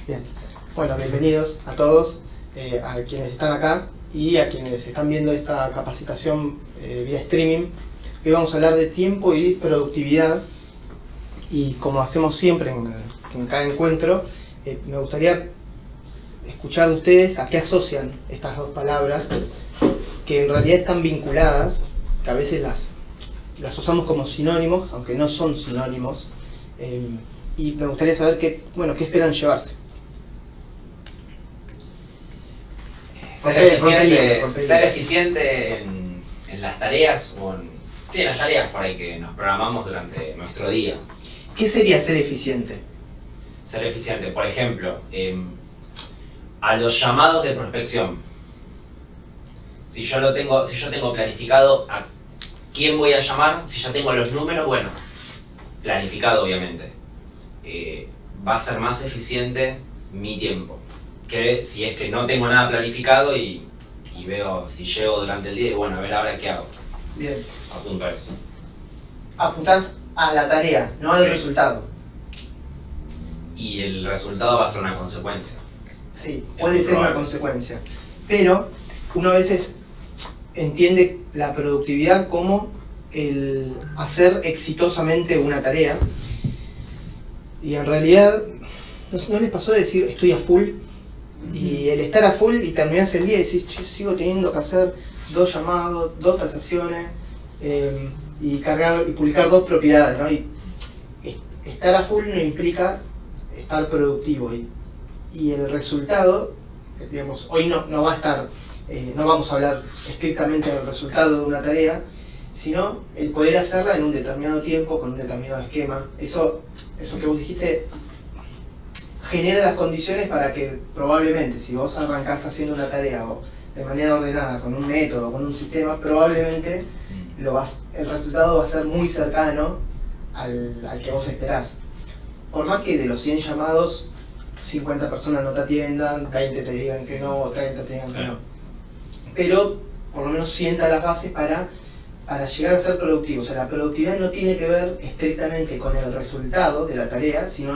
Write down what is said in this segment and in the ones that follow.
Bien, bueno, bienvenidos a todos, a quienes están acá y a quienes están viendo esta capacitación vía streaming. Hoy vamos a hablar de tiempo y productividad, y como hacemos siempre en cada encuentro, me gustaría escuchar de ustedes a qué asocian estas dos palabras, que en realidad están vinculadas, que a veces las usamos como sinónimos, aunque no son sinónimos, y me gustaría saber qué esperan llevarse. Ser eficiente en las tareas, en las tareas por ahí que nos programamos durante nuestro día. ¿Qué sería ser eficiente? Ser eficiente, por ejemplo, a los llamados de prospección. Si yo tengo planificado a quién voy a llamar, si ya tengo los números, bueno, planificado obviamente, va a ser más eficiente mi tiempo que si es que no tengo nada planificado y veo si llego durante el día y bueno, a ver ahora qué hago. Bien. Apunto a eso. Apuntás a la tarea, no al resultado. Y el resultado va a ser una consecuencia. Sí, puede ser una consecuencia. Pero uno a veces entiende la productividad como el hacer exitosamente una tarea. Y en realidad, ¿no les pasó de decir estoy a full? Y el estar a full y terminás el día y decís, yo sigo teniendo que hacer 2 llamados, 2 tasaciones, y cargar y publicar 2 propiedades, ¿no? Y estar a full no implica estar productivo. Y el resultado, digamos, hoy no va a estar, no vamos a hablar estrictamente del resultado de una tarea, sino el poder hacerla en un determinado tiempo, con un determinado esquema. Eso que vos dijiste genera las condiciones para que probablemente, si vos arrancás haciendo una tarea o de manera ordenada, con un método, con un sistema, probablemente el resultado va a ser muy cercano al que vos esperás. Por más que de los 100 llamados, 50 personas no te atiendan, 20 te digan que no, o 30 te digan que no. Pero por lo menos sienta las bases para llegar a ser productivo. O sea, la productividad no tiene que ver estrictamente con el resultado de la tarea, sino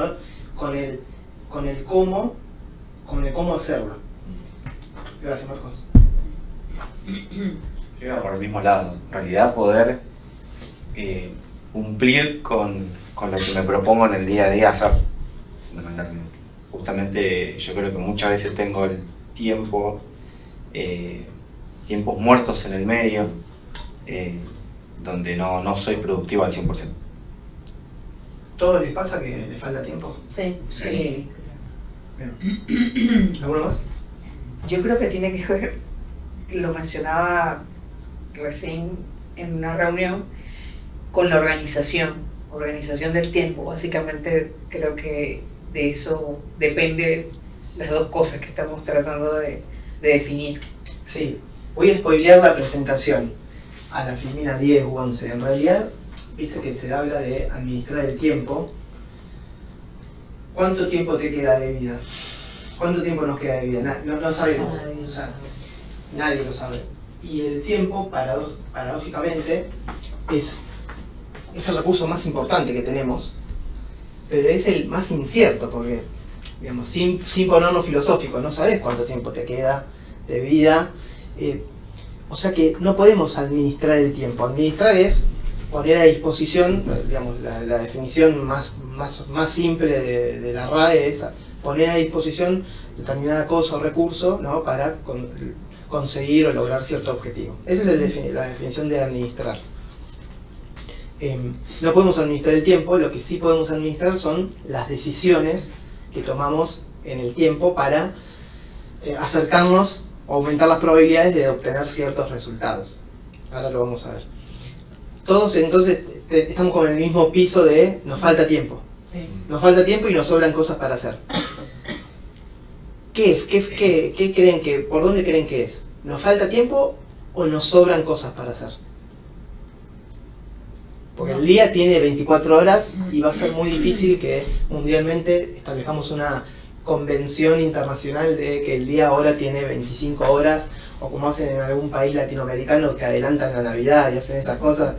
con el cómo hacerlo. Gracias, Marcos. Yo iba por el mismo lado. En realidad poder cumplir con lo que me propongo en el día a día hacer. Justamente yo creo que muchas veces tengo el tiempos muertos en el medio, donde no soy productivo al 100%. ¿Todo les pasa que les falta tiempo? Sí. Bien. ¿Alguno más? Yo creo que tiene que ver, lo mencionaba recién en una reunión, con la organización del tiempo. Básicamente creo que de eso depende las dos cosas que estamos tratando de definir. Sí, voy a spoilear la presentación a la filmina 10 u 11. En realidad, viste que se habla de administrar el tiempo. ¿Cuánto tiempo te queda de vida? ¿Cuánto tiempo nos queda de vida? No sabemos. O sea, nadie lo sabe. Y el tiempo, paradójicamente, es el recurso más importante que tenemos, pero es el más incierto, porque, digamos, sin ponernos filosóficos, no sabes cuánto tiempo te queda de vida. O sea que no podemos administrar el tiempo. Administrar es poner a disposición, digamos, la definición más simple de la RAE es poner a disposición determinada cosa o recurso, ¿no? Para conseguir o lograr cierto objetivo. Esa es la definición de administrar. No podemos administrar el tiempo, lo que sí podemos administrar son las decisiones que tomamos en el tiempo para acercarnos o aumentar las probabilidades de obtener ciertos resultados. Ahora lo vamos a ver. Todos entonces estamos con el mismo piso de nos falta tiempo. Sí. Nos falta tiempo y nos sobran cosas para hacer. ¿Qué creen que, por dónde creen que es? ¿Nos falta tiempo o nos sobran cosas para hacer? Porque el día tiene 24 horas y va a ser muy difícil que mundialmente establezcamos una convención internacional de que el día ahora tiene 25 horas, o como hacen en algún país latinoamericano que adelantan la Navidad y hacen esas cosas.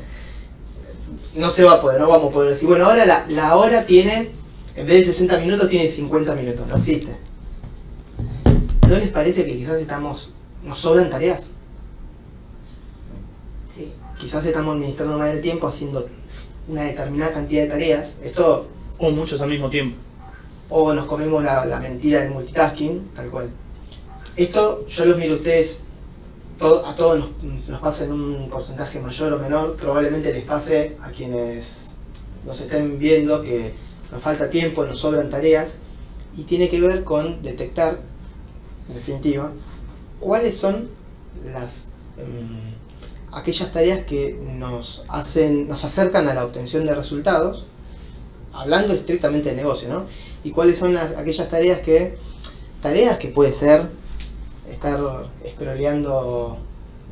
No se va a poder, no vamos a poder decir, bueno, ahora la hora tiene En vez de 60 minutos tiene 50 minutos, no existe. ¿No les parece que quizás nos sobran tareas? Sí. Quizás estamos administrando mal el tiempo haciendo una determinada cantidad de tareas. Esto, O muchos al mismo tiempo. o nos comemos la mentira del multitasking, tal cual. Esto yo los miro a ustedes, a todos nos pasa en un porcentaje mayor o menor. Probablemente les pase a quienes nos estén viendo que nos falta tiempo, nos sobran tareas, y tiene que ver con detectar, en definitiva, cuáles son aquellas tareas que nos acercan a la obtención de resultados, hablando estrictamente de negocio, ¿no? Y cuáles son aquellas tareas que puede ser estar scrolleando,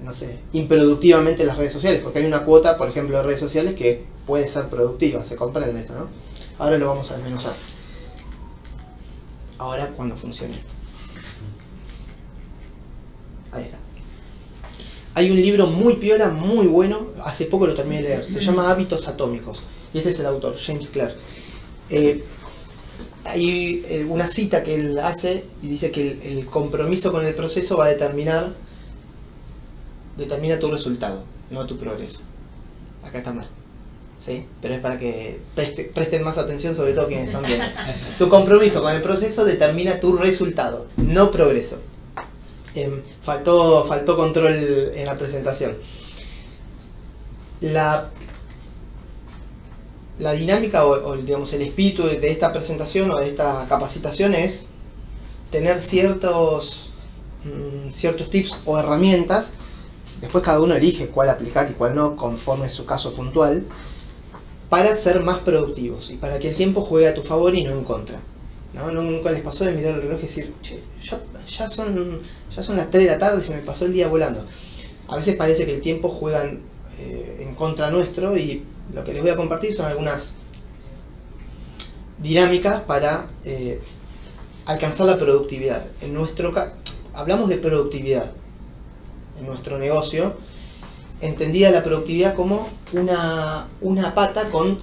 no sé, improductivamente en las redes sociales, porque hay una cuota, por ejemplo, de redes sociales que puede ser productiva, se comprende esto, ¿no? Ahora lo vamos a desmenuzar. Ahora, cuando funcione esto. Ahí está. Hay un libro muy piola, muy bueno, hace poco lo terminé de leer, se llama Hábitos Atómicos, y este es el autor, James Clear. Hay una cita que él hace y dice que el compromiso con el proceso va a determina tu resultado, no tu progreso. Acá está mal, ¿sí? Pero es para que presten más atención, sobre todo quienes son bien. Tu compromiso con el proceso determina tu resultado, no progreso. Faltó control en la presentación. La dinámica o digamos el espíritu de esta presentación o de esta capacitación es tener ciertos tips o herramientas. Después cada uno elige cuál aplicar y cuál no, conforme su caso puntual, para ser más productivos y para que el tiempo juegue a tu favor y no en contra. ¿No? Nunca les pasó de mirar el reloj y decir, che, ya son las 3 de la tarde y se me pasó el día volando. A veces parece que el tiempo juega en contra nuestro, y lo que les voy a compartir son algunas dinámicas para alcanzar la productividad. Hablamos de productividad en nuestro negocio, entendida la productividad como una pata con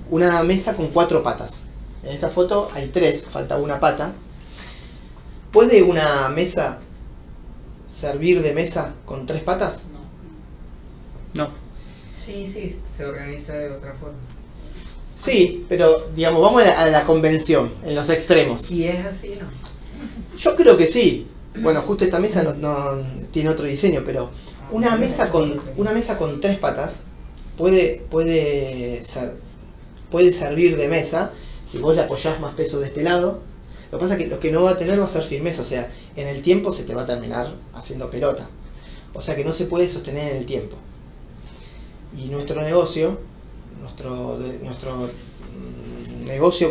una mesa con 4 patas. En esta foto hay 3, falta una pata. ¿Puede una mesa servir de mesa con 3 patas? No. Sí, se organiza de otra forma. Sí, pero digamos, vamos a la convención, en los extremos. Si es así, no. Yo creo que sí. Bueno, justo esta mesa no tiene otro diseño, pero una mesa con 3 patas puede servir de mesa si vos le apoyás más peso de este lado. Lo que pasa es que lo que no va a tener va a ser firmeza, o sea, en el tiempo se te va a terminar haciendo pelota. O sea que no se puede sostener en el tiempo. Y nuestro negocio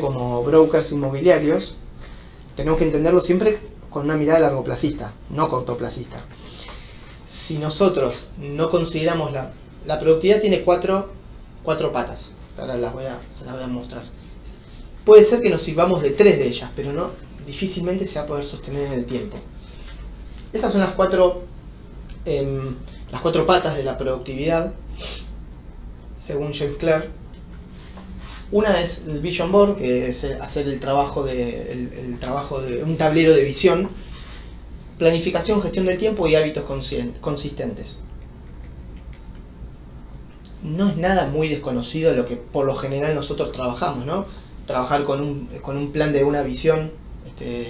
como brokers inmobiliarios, tenemos que entenderlo siempre con una mirada largoplacista, no cortoplacista. Si nosotros no consideramos la productividad tiene cuatro patas, ahora se las voy a mostrar. Puede ser que nos sirvamos de 3 de ellas, pero no, difícilmente se va a poder sostener en el tiempo. Estas son las cuatro patas de la productividad, según James Clear. Una es el Vision Board, que es hacer el trabajo de un tablero de visión, planificación, gestión del tiempo y hábitos consistentes. No es nada muy desconocido lo que por lo general nosotros trabajamos, ¿no? Trabajar con un plan de una visión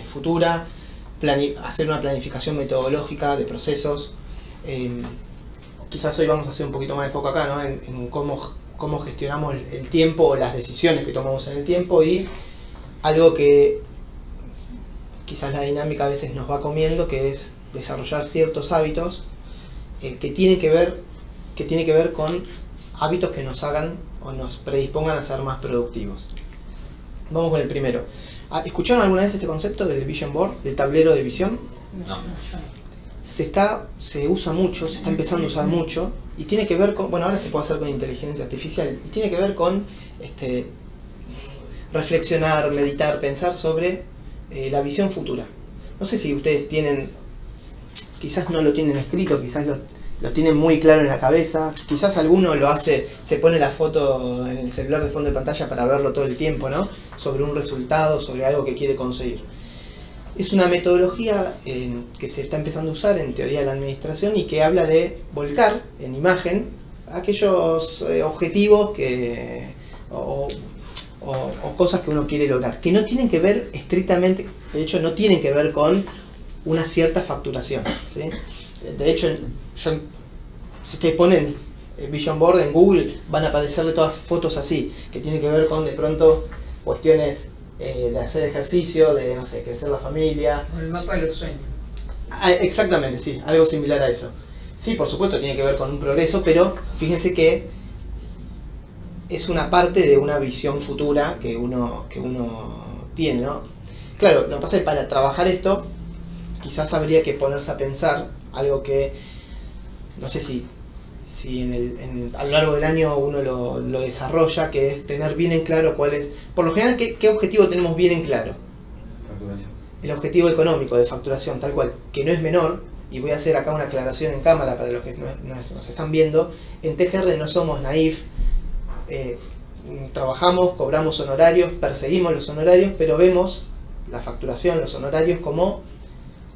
futura, hacer una planificación metodológica de procesos. Quizás hoy vamos a hacer un poquito más de foco acá, ¿no? En cómo gestionamos el tiempo o las decisiones que tomamos en el tiempo, y algo que quizás la dinámica a veces nos va comiendo, que es desarrollar ciertos hábitos que tiene que ver con hábitos que nos hagan o nos predispongan a ser más productivos. Vamos con el primero. ¿Escucharon alguna vez este concepto del Vision Board, del tablero de visión? No. Se usa mucho, se está empezando a usar mucho, y tiene que ver con, bueno, ahora se puede hacer con inteligencia artificial, y tiene que ver con reflexionar, meditar, pensar sobre la visión futura. No sé si ustedes quizás no lo tienen escrito, quizás lo tienen muy claro en la cabeza, quizás alguno lo hace, se pone la foto en el celular de fondo de pantalla para verlo todo el tiempo, ¿no? sobre un resultado, sobre algo que quiere conseguir. Es una metodología que se está empezando a usar en teoría de la administración y que habla de volcar en imagen aquellos objetivos o cosas que uno quiere lograr, que no tienen que ver estrictamente, de hecho no tienen que ver con una cierta facturación, ¿sí? De hecho, si ustedes ponen Vision Board en Google, van a aparecerle todas fotos así, que tienen que ver con de pronto cuestiones de hacer ejercicio, de no sé, crecer la familia. Con el mapa de los sueños. Exactamente, sí, algo similar a eso. Sí, por supuesto, tiene que ver con un progreso, pero fíjense que es una parte de una visión futura que uno tiene, ¿no? Claro, lo que pasa es que para trabajar esto, quizás habría que ponerse a pensar algo que, no sé si a lo largo del año uno lo desarrolla, que es tener bien en claro cuál es, por lo general, ¿qué objetivo tenemos bien en claro? Facturación. El objetivo económico de facturación, tal cual, que no es menor, y voy a hacer acá una aclaración en cámara para los que nos están viendo, en TGR no somos naif, trabajamos, cobramos honorarios, perseguimos los honorarios, pero vemos la facturación, los honorarios como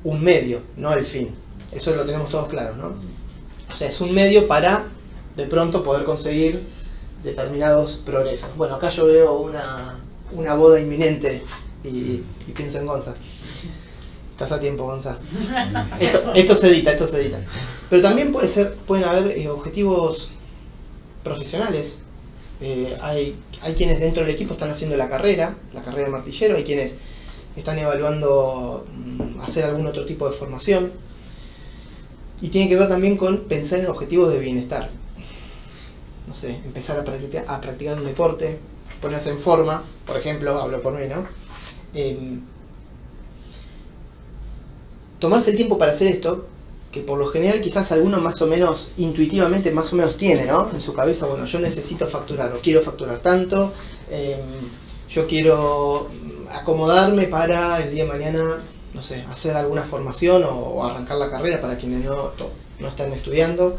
un medio, no el fin. Eso lo tenemos todos claro, ¿no? O sea, es un medio para de pronto poder conseguir determinados progresos. Bueno, acá yo veo una boda inminente y pienso en Gonza. Estás a tiempo, Gonza. Esto se edita. Pero también pueden haber objetivos profesionales. Hay quienes dentro del equipo están haciendo la carrera de martillero, hay quienes están evaluando hacer algún otro tipo de formación. Y tiene que ver también con pensar en objetivos de bienestar. No sé, empezar a practicar un deporte, ponerse en forma, por ejemplo, hablo por mí, ¿no? Tomarse el tiempo para hacer esto, que por lo general quizás alguno más o menos intuitivamente más o menos tiene, ¿no? En su cabeza, bueno, yo necesito facturar, o quiero facturar tanto, yo quiero acomodarme para el día de mañana, no sé, hacer alguna formación o arrancar la carrera para quienes no están estudiando,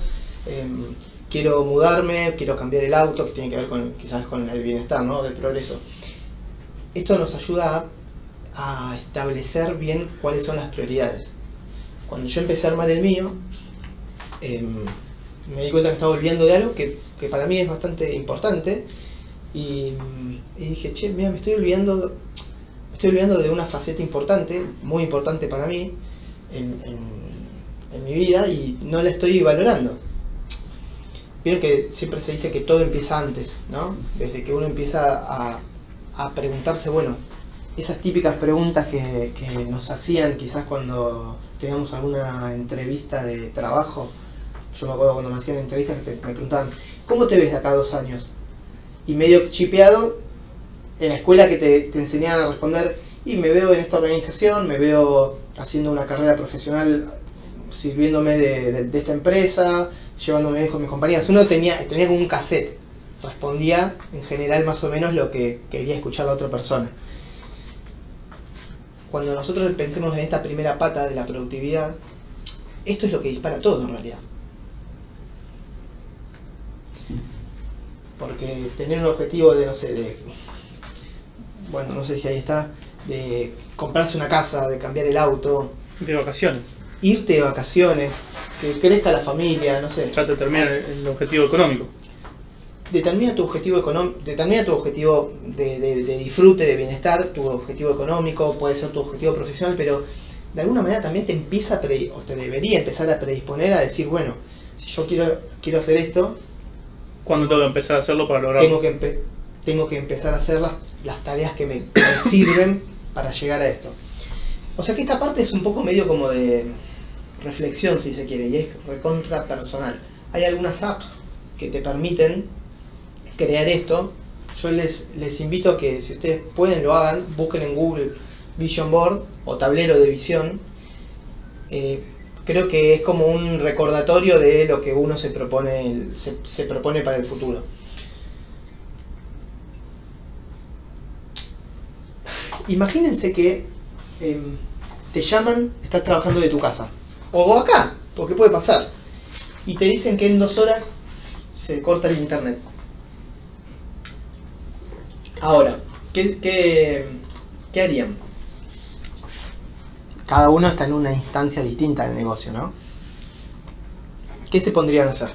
quiero mudarme, quiero cambiar el auto, que tiene que ver quizás con el bienestar, ¿no? Del progreso. Esto nos ayuda a establecer bien cuáles son las prioridades. Cuando yo empecé a armar el mío, me di cuenta que estaba olvidando de algo que para mí es bastante importante y dije, che, mira, me estoy olvidando de una faceta importante, muy importante para mí en mi vida y no la estoy valorando. Vieron que siempre se dice que todo empieza antes, ¿no? Desde que uno empieza a preguntarse, bueno, esas típicas preguntas que nos hacían quizás cuando teníamos alguna entrevista de trabajo. Yo me acuerdo cuando me hacían entrevistas que me preguntaban, ¿cómo te ves de acá a 2 años? Y medio chipeado, en la escuela que te enseñaban a responder, y me veo en esta organización, me veo haciendo una carrera profesional, sirviéndome de esta empresa, llevándome bien con mis compañeras. Uno tenía como un cassette, respondía en general más o menos lo que quería escuchar la otra persona. Cuando nosotros pensemos en esta primera pata de la productividad, esto es lo que dispara todo en realidad. Porque tener un objetivo de, no sé, bueno, no sé si ahí está, de comprarse una casa, de cambiar el auto, De vacaciones. irte de vacaciones, que crezca la familia, no sé. Ya te termina el objetivo económico. Determina tu objetivo de disfrute, de bienestar, tu objetivo económico, puede ser tu objetivo profesional, pero de alguna manera también te empieza o te debería empezar a predisponer a decir, bueno, si yo quiero hacer esto, ¿Cuándo tengo que empezar a hacerlo para lograrlo? tengo que empezar a hacer las tareas que me sirven para llegar a esto. O sea que esta parte es un poco medio como de reflexión, si se quiere, y es recontra personal. Hay algunas apps que te permiten crear esto. Yo les invito a que, si ustedes pueden, lo hagan. Busquen en Google Vision Board o tablero de visión. Creo que es como un recordatorio de lo que uno se propone para el futuro. Imagínense que te llaman, estás trabajando de tu casa, o acá, porque puede pasar, y te dicen que en 2 horas se corta el internet. Ahora, ¿Qué harían? Cada uno está en una instancia distinta del negocio, ¿no? ¿Qué se pondrían a hacer?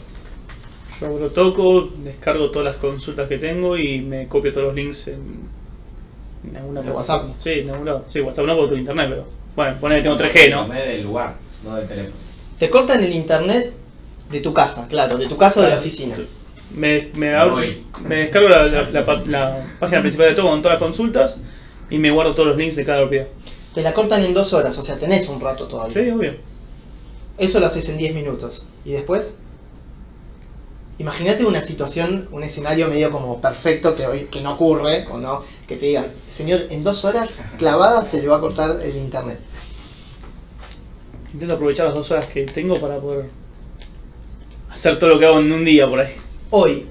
Yo lo toco, descargo todas las consultas que tengo y me copio todos los links en alguna ¿En WhatsApp? Sí, en algún lado. Sí, WhatsApp no por internet, pero bueno, ponele que tengo 3G, ¿no? Internet del lugar, no del teléfono. Te cortan el internet de tu casa, claro, de tu casa o de la oficina. Me descargo la página principal de todo con todas las consultas y me guardo todos los links de cada propiedad. Te la cortan en 2 horas, o sea, tenés un rato todavía. Sí, obvio. Eso lo haces en 10 minutos. ¿Y después? Imagínate una situación, un escenario medio como perfecto que no ocurre, o no, que te digan, señor, en 2 horas clavadas se le va a cortar el internet. Intento aprovechar las 2 horas que tengo para poder hacer todo lo que hago en un día por ahí. Hoy,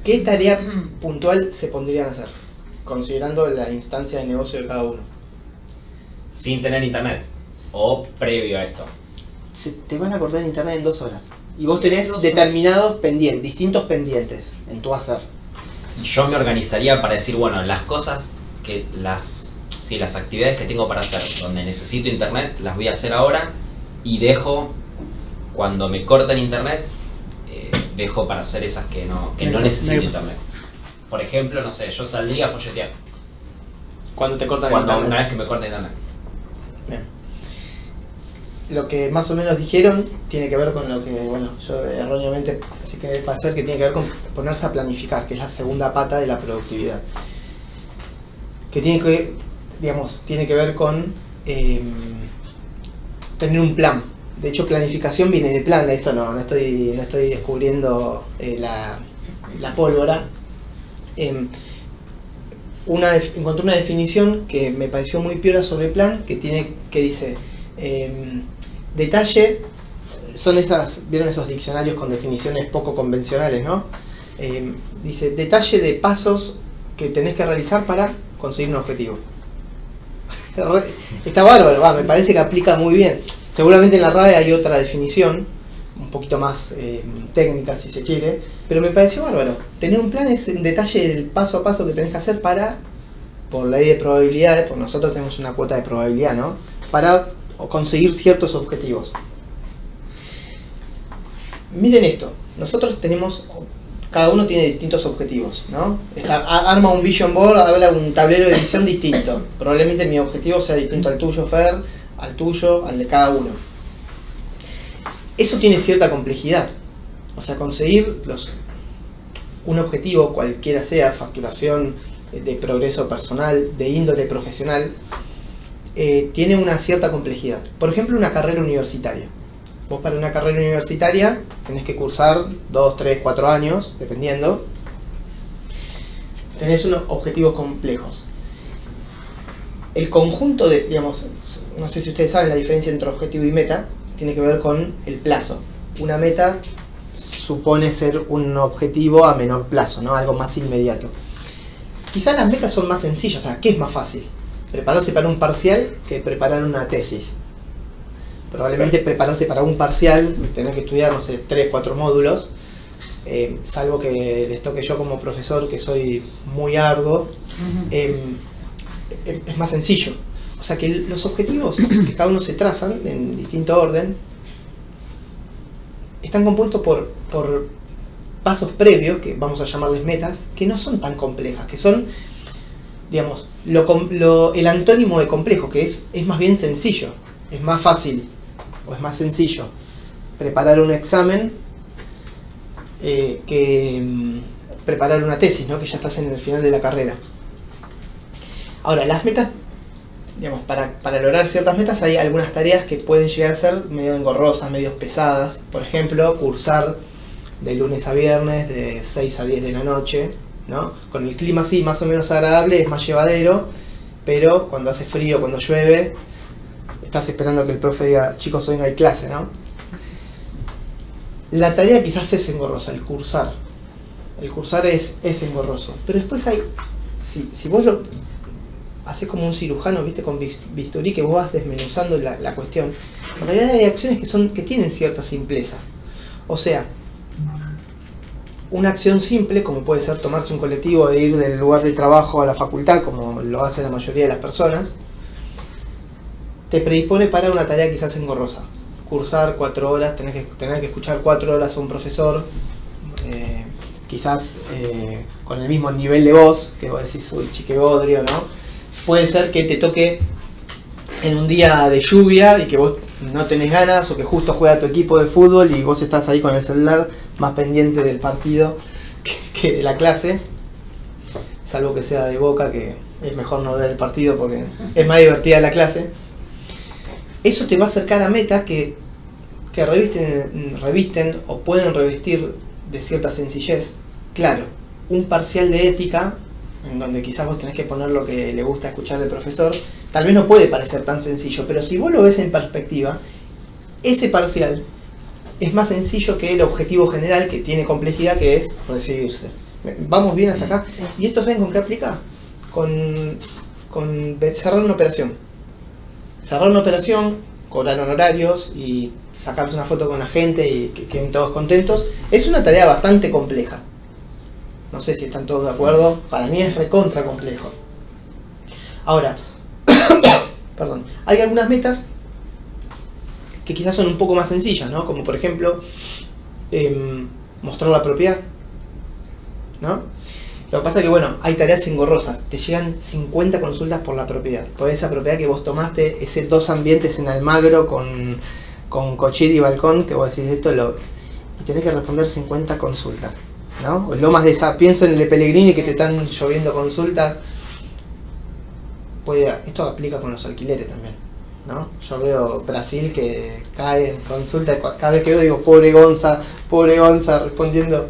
¿qué tarea puntual se pondrían a hacer? Considerando la instancia de negocio de cada uno. Sin tener internet. O previo a esto. Se te van a cortar el internet en 2 horas. Y vos tenés determinados pendientes, distintos pendientes en tu hacer. Y yo me organizaría para decir, bueno, las cosas que las actividades que tengo para hacer, donde necesito internet, las voy a hacer ahora y dejo, cuando me corten internet, dejo para hacer esas que no necesito internet. Por ejemplo, no sé, yo saldría a folletear. Cuando te cortan el internet. Una vez que me corten internet. Bien. Lo que más o menos dijeron tiene que ver con lo que, bueno, yo erróneamente así que va a ser que tiene que ver con ponerse a planificar, que es la segunda pata de la productividad. Que tiene que ver con tener un plan. De hecho, planificación viene de plan, esto no estoy descubriendo la pólvora. Encontré una definición que me pareció muy piola sobre plan, que dice detalle, son ¿vieron esos diccionarios con definiciones poco convencionales, no? Dice, detalle de pasos que tenés que realizar para conseguir un objetivo. Está bárbaro, me parece que aplica muy bien. Seguramente en la RAE hay otra definición, un poquito más técnica si se quiere, pero me pareció bárbaro. Tener un plan es un detalle del paso a paso que tenés que hacer para, por ley de probabilidades, por nosotros tenemos una cuota de probabilidad, ¿no? Para conseguir ciertos objetivos. Miren esto, nosotros cada uno tiene distintos objetivos, ¿no? Arma un vision board, habla un tablero de visión distinto. Probablemente mi objetivo sea distinto al tuyo, Fer, al tuyo, al de cada uno. Eso tiene cierta complejidad. O sea, conseguir un objetivo, cualquiera sea, facturación, de progreso personal, de índole profesional, tiene una cierta complejidad. Por ejemplo, una carrera universitaria. Vos para una carrera universitaria tenés que cursar 2, 3, 4 años, dependiendo. Tenés unos objetivos complejos. El conjunto de, no sé si ustedes saben la diferencia entre objetivo y meta, tiene que ver con el plazo. Una meta supone ser un objetivo a menor plazo, ¿no? Algo más inmediato. Quizás las metas son más sencillas, o sea, ¿qué es más fácil? Prepararse para un parcial que preparar una tesis. Probablemente prepararse para un parcial, tener que estudiar, no sé, 3, 4 módulos, salvo que les toque yo como profesor, que soy muy arduo, es más sencillo. O sea que los objetivos que cada uno se trazan en distinto orden están compuestos por pasos previos, que vamos a llamarles metas, que no son tan complejas, que son, digamos, el antónimo de complejo, que es más bien sencillo, es más fácil o es más sencillo preparar un examen que preparar una tesis, ¿no? Que ya estás en el final de la carrera. Ahora, las metas, digamos, para lograr ciertas metas hay algunas tareas que pueden llegar a ser medio engorrosas, medio pesadas. Por ejemplo, cursar de lunes a viernes de 6 a 10 de la noche, ¿no? Con el clima así más o menos agradable, es más llevadero, pero cuando hace frío, cuando llueve, estás esperando que el profe diga, chicos, hoy no hay clase, ¿no? La tarea quizás es engorrosa, el cursar. El cursar es engorroso. Pero después hay, si vos lo haces como un cirujano, viste, con bisturí, que vos vas desmenuzando la cuestión, en realidad hay acciones que tienen cierta simpleza. O sea, una acción simple, como puede ser tomarse un colectivo e ir del lugar de trabajo a la facultad, como lo hace la mayoría de las personas, te predispone para una tarea quizás engorrosa. Cursar 4 horas, tener que escuchar 4 horas a un profesor, quizás con el mismo nivel de voz, que vos decís, uy, chiquebodrio, ¿no? Puede ser que te toque en un día de lluvia y que vos no tenés ganas, o que justo juega tu equipo de fútbol y vos estás ahí con el celular más pendiente del partido que de la clase, salvo que sea de Boca, que es mejor no ver el partido porque es más divertida la clase. Eso te va a acercar a metas que revisten o pueden revestir de cierta sencillez. Claro, un parcial de ética, en donde quizás vos tenés que poner lo que le gusta escuchar del profesor, tal vez no puede parecer tan sencillo, pero si vos lo ves en perspectiva, ese parcial es más sencillo que el objetivo general, que tiene complejidad, que es recibirse. ¿Vamos bien hasta acá? ¿Y esto saben con qué aplica? Con cerrar una operación. Cerrar una operación, cobrar honorarios y sacarse una foto con la gente y que queden todos contentos, es una tarea bastante compleja. No sé si están todos de acuerdo, para mí es recontra complejo. Ahora, perdón, hay algunas metas que quizás son un poco más sencillas, ¿no? Como por ejemplo, mostrar la propiedad, ¿no? Lo que pasa es que, bueno, hay tareas engorrosas. Te llegan 50 consultas por la propiedad. Por esa propiedad que vos tomaste, ese 2 ambientes en Almagro con cochera y balcón, que vos decís y tenés que responder 50 consultas, ¿no? O Lomas de pienso en el de Pellegrini, que te están lloviendo consultas. Esto aplica con los alquileres también, ¿no? Yo veo Brasil que cae en consulta, cada vez que veo digo, pobre Gonza respondiendo,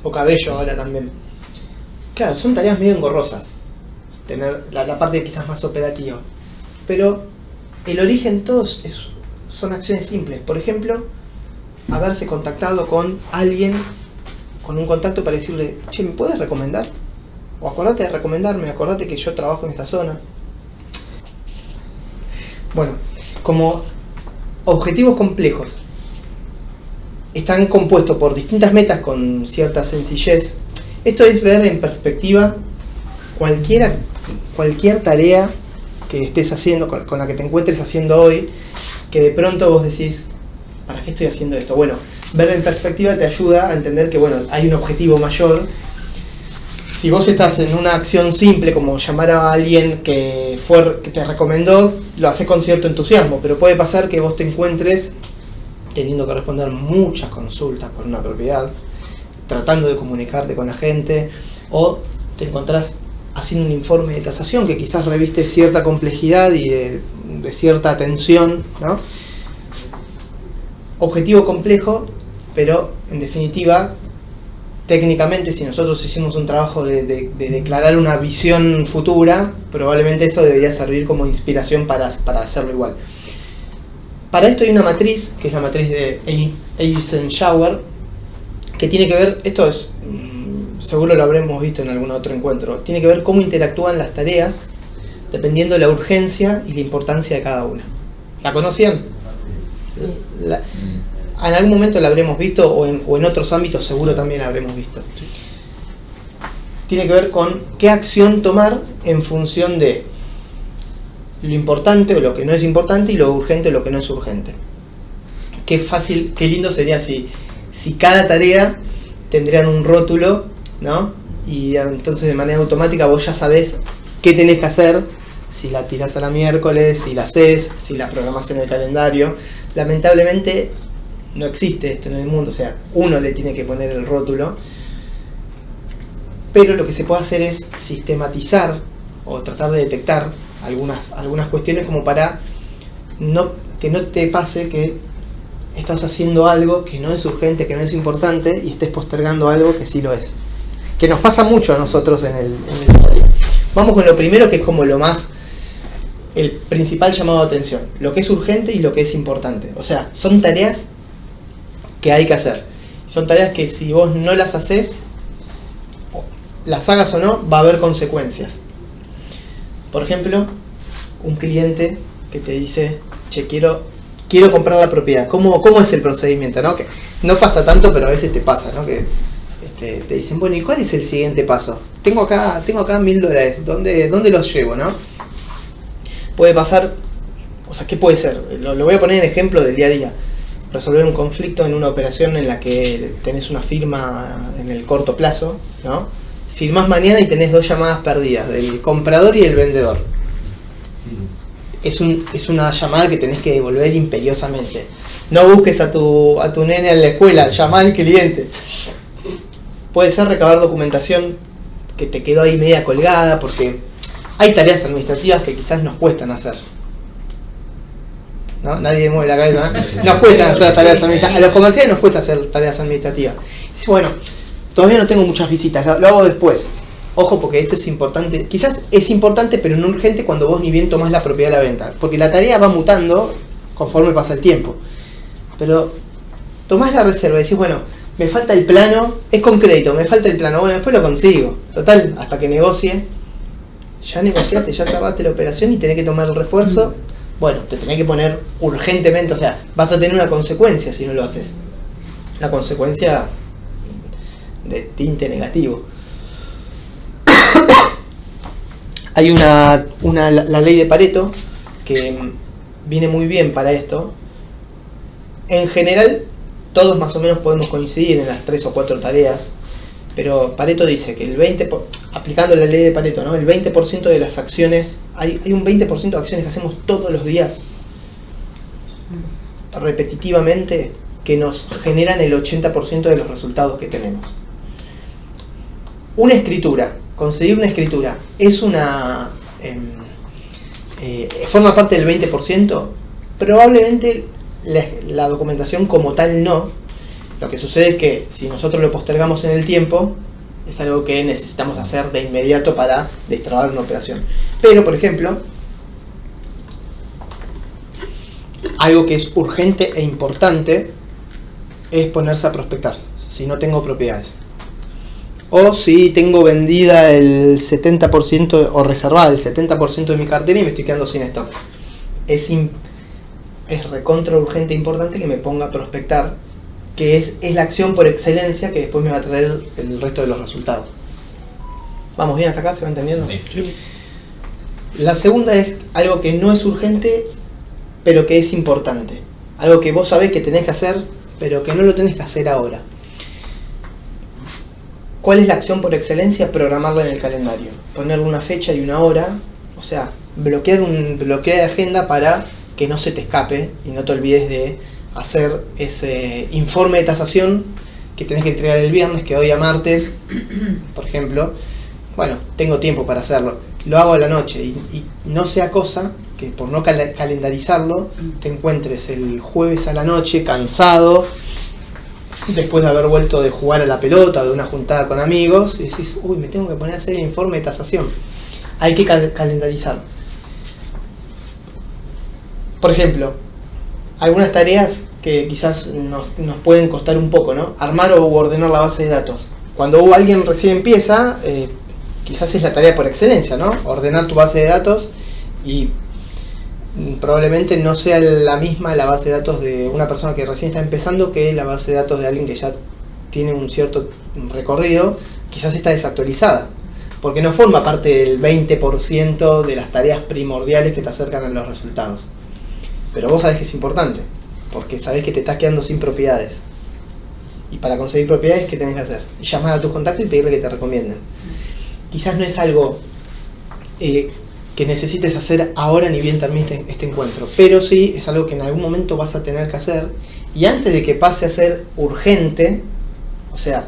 o Cabello ahora también. Claro, son tareas medio engorrosas, tener la parte quizás más operativa, pero el origen de todos son acciones simples. Por ejemplo, haberse contactado con alguien, con un contacto para decirle, che, ¿me puedes recomendar? O acordate de recomendarme, acordate que yo trabajo en esta zona. Bueno, como objetivos complejos están compuestos por distintas metas con cierta sencillez, esto es ver en perspectiva cualquier tarea que estés haciendo, con la que te encuentres haciendo hoy, que de pronto vos decís, ¿para qué estoy haciendo esto? Bueno, ver en perspectiva te ayuda a entender que, bueno, hay un objetivo mayor. Si vos estás en una acción simple, como llamar a alguien que te recomendó, lo haces con cierto entusiasmo, pero puede pasar que vos te encuentres teniendo que responder muchas consultas por una propiedad, tratando de comunicarte con la gente, o te encontrás haciendo un informe de tasación que quizás reviste cierta complejidad y de cierta atención, ¿no? Objetivo complejo, pero en definitiva, técnicamente, si nosotros hicimos un trabajo de declarar una visión futura, probablemente eso debería servir como inspiración para hacerlo igual. Para esto hay una matriz, que es la matriz de Eisenhower, que tiene que ver, esto es, seguro lo habremos visto en algún otro encuentro, tiene que ver cómo interactúan las tareas dependiendo de la urgencia y la importancia de cada una. ¿La conocían? En algún momento la habremos visto, o en otros ámbitos seguro también la habremos visto. Tiene que ver con qué acción tomar en función de lo importante o lo que no es importante y lo urgente o lo que no es urgente. Qué fácil, qué lindo sería si cada tarea tendrían un rótulo, ¿no? Y entonces de manera automática vos ya sabés qué tenés que hacer, si la tirás a la miércoles, si la haces, si la programás en el calendario. Lamentablemente no existe esto en el mundo, o sea, uno le tiene que poner el rótulo, pero lo que se puede hacer es sistematizar o tratar de detectar algunas cuestiones como para que no te pase que estás haciendo algo que no es urgente, que no es importante, y estés postergando algo que sí lo es. Que nos pasa mucho a nosotros en el día a día. Vamos con lo primero, que es como el principal llamado de atención. Lo que es urgente y lo que es importante. O sea, son tareas que hay que hacer. Son tareas que si vos no las haces, las hagas o no, va a haber consecuencias. Por ejemplo, un cliente que te dice, che, quiero comprar la propiedad. ¿Cómo es el procedimiento? ¿No? Que no pasa tanto, pero a veces te pasa, ¿no? Que te dicen, bueno, ¿y cuál es el siguiente paso? Tengo acá $1000, ¿dónde los llevo, no? Puede pasar, o sea, ¿qué puede ser? Lo voy a poner en ejemplo del día a día. Resolver un conflicto en una operación en la que tenés una firma en el corto plazo, ¿no? Firmás mañana y tenés 2 llamadas perdidas, del comprador y el vendedor. Es una llamada que tenés que devolver imperiosamente. No busques a tu nene en la escuela, llama al cliente. Puede ser recabar documentación que te quedó ahí media colgada, porque hay tareas administrativas que quizás nos cuestan hacer. ¿No? Nadie mueve la cabeza, ¿no? Nos cuesta hacer tareas administrativas. A los comerciales nos cuesta hacer tareas administrativas. Dice, bueno, todavía no tengo muchas visitas, lo hago después. Ojo, porque esto es importante. Quizás es importante, pero no urgente cuando vos ni bien tomás la propiedad de la venta. Porque la tarea va mutando conforme pasa el tiempo. Pero tomás la reserva y decís, bueno, me falta el plano, es con crédito, me falta el plano, bueno, después lo consigo. Total, hasta que negocie. Ya negociaste, ya cerraste la operación y tenés que tomar el refuerzo. Bueno, te tenés que poner urgentemente, o sea, vas a tener una consecuencia si no lo haces. Una consecuencia de tinte negativo. Hay la ley de Pareto que viene muy bien para esto. En general, todos más o menos podemos coincidir en las 3 o 4 tareas, pero Pareto dice que aplicando la ley de Pareto, ¿no? El 20% de las acciones, hay un 20% de acciones que hacemos todos los días, repetitivamente, que nos generan el 80% de los resultados que tenemos. Conseguir una escritura, forma parte del 20%, probablemente la documentación como tal no. Lo que sucede es que si nosotros lo postergamos en el tiempo, es algo que necesitamos hacer de inmediato para destrabar una operación. Pero, por ejemplo, algo que es urgente e importante es ponerse a prospectar, si no tengo propiedades. O si tengo vendida el 70% o reservada el 70% de mi cartera y me estoy quedando sin stock. Es recontra urgente e importante que me ponga a prospectar, que es la acción por excelencia que después me va a traer el resto de los resultados. ¿Vamos bien hasta acá? ¿Se va entendiendo? Sí. La segunda es algo que no es urgente, pero que es importante. Algo que vos sabés que tenés que hacer, pero que no lo tenés que hacer ahora. ¿Cuál es la acción por excelencia? Programarla en el calendario. Ponerle una fecha y una hora. O sea, bloquear de agenda para que no se te escape y no te olvides de hacer ese informe de tasación que tenés que entregar el viernes, que hoy a martes, por ejemplo. Bueno, tengo tiempo para hacerlo. Lo hago a la noche y no sea cosa que por no calendarizarlo te encuentres el jueves a la noche cansado, después de haber vuelto de jugar a la pelota, de una juntada con amigos, y decís, uy, me tengo que poner a hacer el informe de tasación. Hay que calendarizar. Por ejemplo, algunas tareas que quizás nos pueden costar un poco, ¿no? Armar o ordenar la base de datos. Cuando alguien recién empieza, quizás es la tarea por excelencia, ¿no? Ordenar tu base de datos, y probablemente no sea la misma la base de datos de una persona que recién está empezando que la base de datos de alguien que ya tiene un cierto recorrido. Quizás está desactualizada, porque no forma parte del 20% de las tareas primordiales que te acercan a los resultados. Pero vos sabés que es importante, porque sabés que te estás quedando sin propiedades. Y para conseguir propiedades, ¿qué tenés que hacer? Llamar a tus contactos y pedirle que te recomienden. Quizás no es algo que necesites hacer ahora ni bien termine este encuentro, pero sí es algo que en algún momento vas a tener que hacer, y antes de que pase a ser urgente, o sea,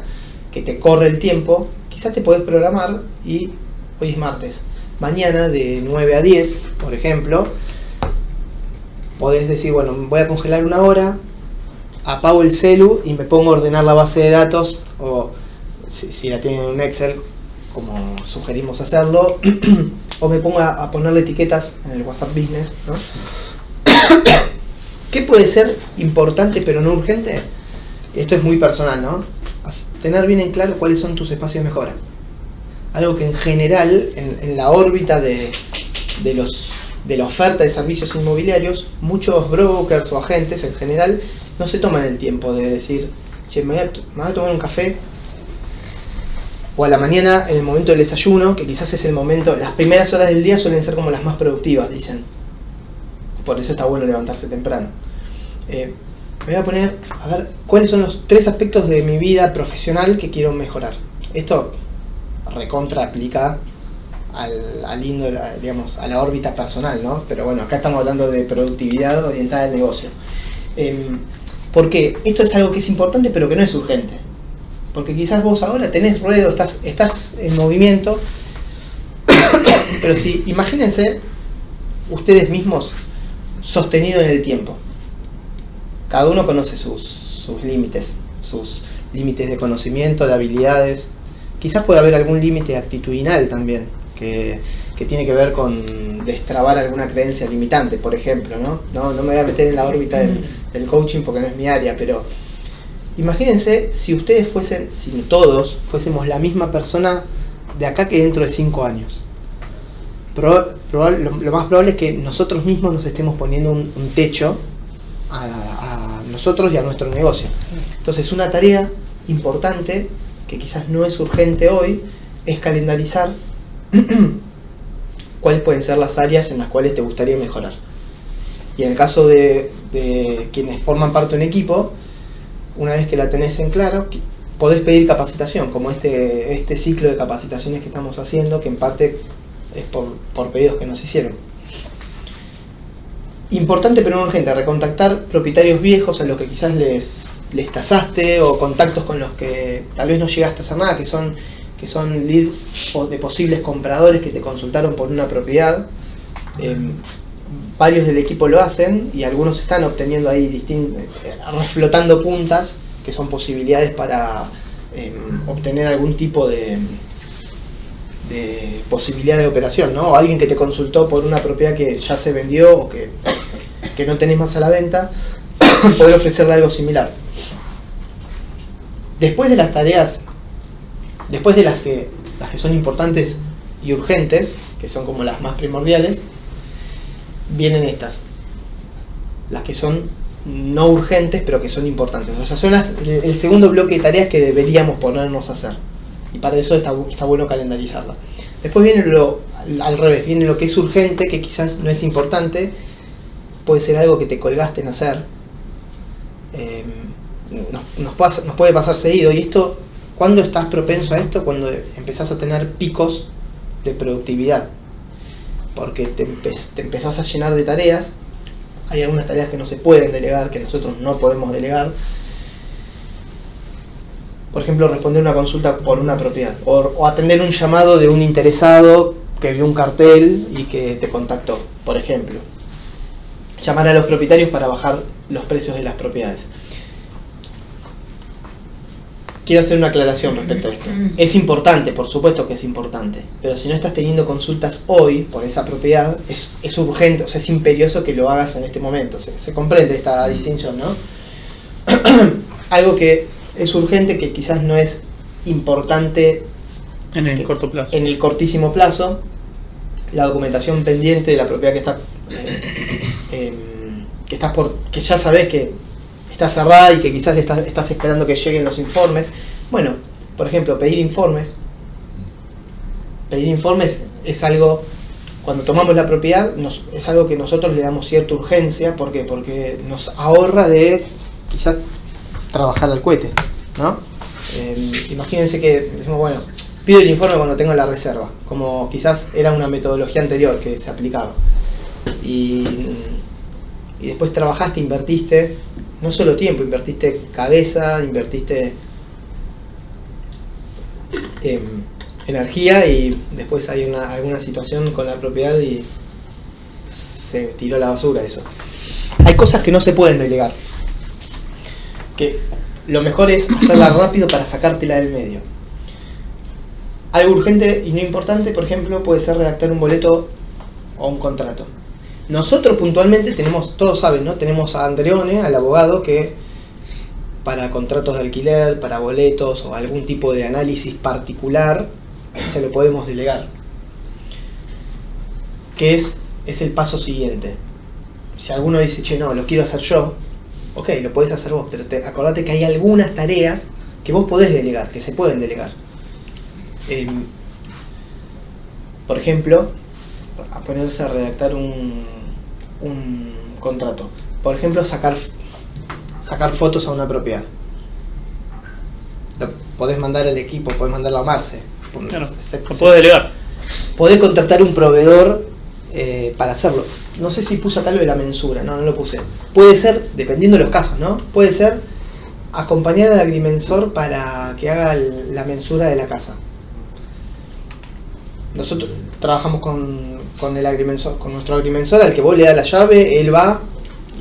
que te corre el tiempo, quizás te podés programar y hoy es martes. Mañana de 9 a 10, por ejemplo, podés decir, bueno, voy a congelar una hora, apago el celu y me pongo a ordenar la base de datos, o si la tienen en un Excel, como sugerimos hacerlo, o me pongo a ponerle etiquetas en el WhatsApp Business, ¿no? ¿Qué puede ser importante pero no urgente? Esto es muy personal, ¿no? Tener bien en claro cuáles son tus espacios de mejora. Algo que en general, en la órbita de la oferta de servicios inmobiliarios, muchos brokers o agentes en general no se toman el tiempo de decir, che, me voy a tomar un café O a la mañana, en el momento del desayuno, que quizás es el momento, las primeras horas del día suelen ser como las más productivas, dicen. Por eso está bueno levantarse temprano. Me voy a poner, a ver, cuáles son los 3 aspectos de mi vida profesional que quiero mejorar. Esto recontra aplica digamos, a la órbita personal, ¿no? Pero bueno, acá estamos hablando de productividad orientada al negocio. Porque esto es algo que es importante, pero que no es urgente. Porque quizás vos ahora tenés ruedo, estás en movimiento, pero si, imagínense ustedes mismos sostenido en el tiempo. Cada uno conoce sus límites de conocimiento, de habilidades. Quizás pueda haber algún límite actitudinal también, que tiene que ver con destrabar alguna creencia limitante, por ejemplo, ¿no? No me voy a meter en la órbita del coaching porque no es mi área, pero imagínense si ustedes si todos fuésemos la misma persona de acá que dentro de 5 años. Lo más probable es que nosotros mismos nos estemos poniendo un techo a nosotros y a nuestro negocio. Entonces, una tarea importante, que quizás no es urgente hoy, es calendarizar cuáles pueden ser las áreas en las cuales te gustaría mejorar. Y en el caso de quienes forman parte de un equipo, una vez que la tenés en claro, podés pedir capacitación, como este ciclo de capacitaciones que estamos haciendo, que en parte es por pedidos que nos hicieron. Importante pero no urgente, recontactar propietarios viejos a los que quizás les tasaste, o contactos con los que tal vez no llegaste a hacer nada, que son leads de posibles compradores que te consultaron por una propiedad. Varios del equipo lo hacen y algunos están obteniendo ahí reflotando puntas, que son posibilidades para obtener algún tipo de posibilidad de operación, ¿no? O alguien que te consultó por una propiedad que ya se vendió o que no tenés más a la venta, poder ofrecerle algo similar. Después de las tareas, después de las que son importantes y urgentes, que son como las más primordiales, vienen estas, las que son no urgentes pero que son importantes. O sea, son el segundo bloque de tareas que deberíamos ponernos a hacer, y para eso está bueno calendarizarla. Después viene al revés, viene lo que es urgente, que quizás no es importante, puede ser algo que te colgaste en hacer. Nos puede pasar seguido, y esto, ¿cuándo estás propenso a esto? Cuando empezás a tener picos de productividad, porque te empezás a llenar de tareas. Hay algunas tareas que no se pueden delegar, que nosotros no podemos delegar. Por ejemplo, responder una consulta por una propiedad, o atender un llamado de un interesado que vio un cartel y que te contactó, por ejemplo. Llamar a los propietarios para bajar los precios de las propiedades. Quiero hacer una aclaración respecto a esto. Es importante, por supuesto que es importante, pero si no estás teniendo consultas hoy por esa propiedad, es urgente, o sea, es imperioso que lo hagas en este momento. Se comprende esta distinción, ¿no? Algo que es urgente, que quizás no es importante en el corto plazo. En el cortísimo plazo, la documentación pendiente de la propiedad que ya sabes que está cerrada y que quizás estás esperando que lleguen los informes. Bueno, por ejemplo, pedir informes. Pedir informes es algo, cuando tomamos la propiedad, es algo que nosotros le damos cierta urgencia. ¿Por qué? Porque nos ahorra de quizás trabajar al cohete, ¿no? Imagínense que decimos, bueno, pido el informe cuando tengo la reserva, como quizás era una metodología anterior que se aplicaba. Y después trabajaste, invertiste, no solo tiempo, invertiste cabeza, invertiste energía, y después hay alguna situación con la propiedad y se tiró a la basura eso. Hay cosas que no se pueden delegar, que lo mejor es hacerla rápido para sacártela del medio. Algo urgente y no importante, por ejemplo, puede ser redactar un boleto o un contrato. Nosotros puntualmente todos saben, ¿no? Tenemos a Andreone, al abogado, que para contratos de alquiler, para boletos o algún tipo de análisis particular, se lo podemos delegar. Que es el paso siguiente. Si alguno dice, che, no, lo quiero hacer yo, ok, lo podés hacer vos, pero acordate que hay algunas tareas que vos podés delegar, que se pueden delegar. por ejemplo, a ponerse a redactar un contrato. Por ejemplo, sacar fotos a una propiedad. Lo podés mandar al equipo, podés mandarlo a Marce. Claro, lo podés delegar. Podés contratar un proveedor para hacerlo. No sé si puse acá lo de la mensura, no lo puse. Puede ser, dependiendo de los casos, ¿no? Puede ser acompañar al agrimensor para que haga la mensura de la casa. Nosotros trabajamos con el agrimensor, con nuestro agrimensor, al que vos le das la llave, él va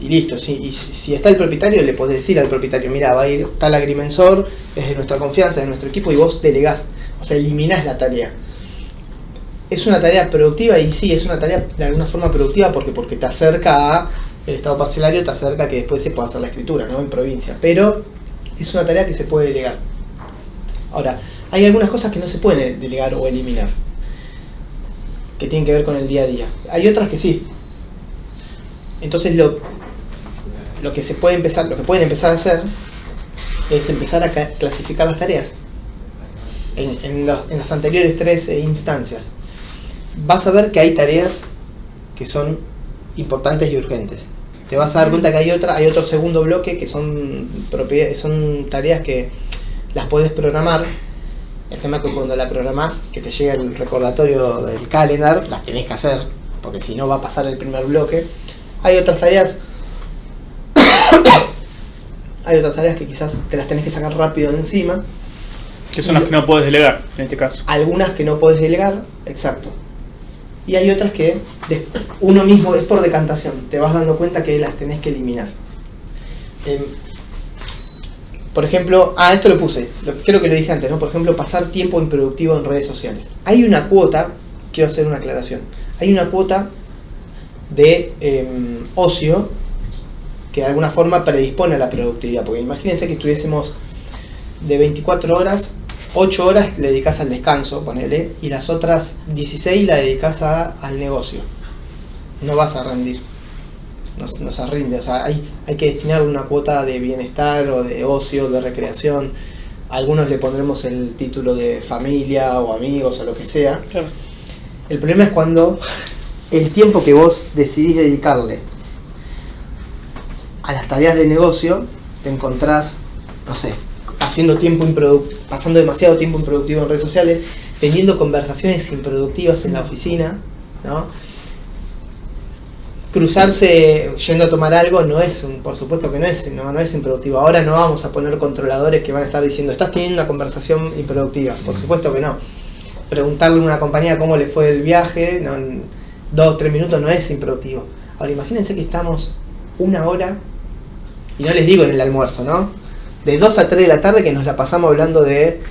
y listo. Si está el propietario, le podés decir al propietario, mira, va a ir tal agrimensor, es de nuestra confianza, de nuestro equipo, y vos delegás, o sea, eliminás la tarea. Es una tarea productiva, y sí, es una tarea de alguna forma productiva porque te acerca a el estado parcelario, te acerca a que después se pueda hacer la escritura, ¿no? En provincia, pero es una tarea que se puede delegar. Ahora, hay algunas cosas que no se pueden delegar o eliminar, que tienen que ver con el día a día. Hay otras que sí. Entonces lo que pueden empezar a hacer es empezar a clasificar las tareas en las anteriores 3 instancias. Vas a ver que hay tareas que son importantes y urgentes. Te vas a dar cuenta que hay otro segundo bloque que son tareas que las puedes programar. El tema es que cuando la programás, que te llega el recordatorio del calendar, las tenés que hacer, porque si no va a pasar el primer bloque. Hay otras tareas que quizás te las tenés que sacar rápido de encima. Que son las que no puedes delegar, en este caso. Algunas que no podés delegar, exacto. Y hay otras que uno mismo, es por decantación, te vas dando cuenta que las tenés que eliminar. Por ejemplo, esto lo puse, creo que lo dije antes, ¿no? Por ejemplo, pasar tiempo improductivo en redes sociales. Hay una cuota, quiero hacer una aclaración, hay una cuota de ocio que de alguna forma predispone a la productividad, porque imagínense que estuviésemos de 24 horas, 8 horas le dedicás al descanso, ponele, y las otras 16 la dedicás al negocio. No vas a rendir. No se rinde, o sea, hay que destinar una cuota de bienestar o de ocio, de recreación. A algunos le pondremos el título de familia o amigos o lo que sea. Claro. El problema es cuando el tiempo que vos decidís dedicarle a las tareas de negocio, te encontrás, no sé, pasando demasiado tiempo improductivo en redes sociales, teniendo conversaciones improductivas en la oficina, ¿no? Cruzarse yendo a tomar algo por supuesto que no es improductivo. Ahora no vamos a poner controladores que van a estar diciendo, estás teniendo una conversación improductiva. Por supuesto que no. Preguntarle a una compañía cómo le fue el viaje, en 2 o 3 minutos no es improductivo. Ahora imagínense que estamos 1 hora, y no les digo en el almuerzo, ¿no? De 2 a 3 de la tarde que nos la pasamos hablando de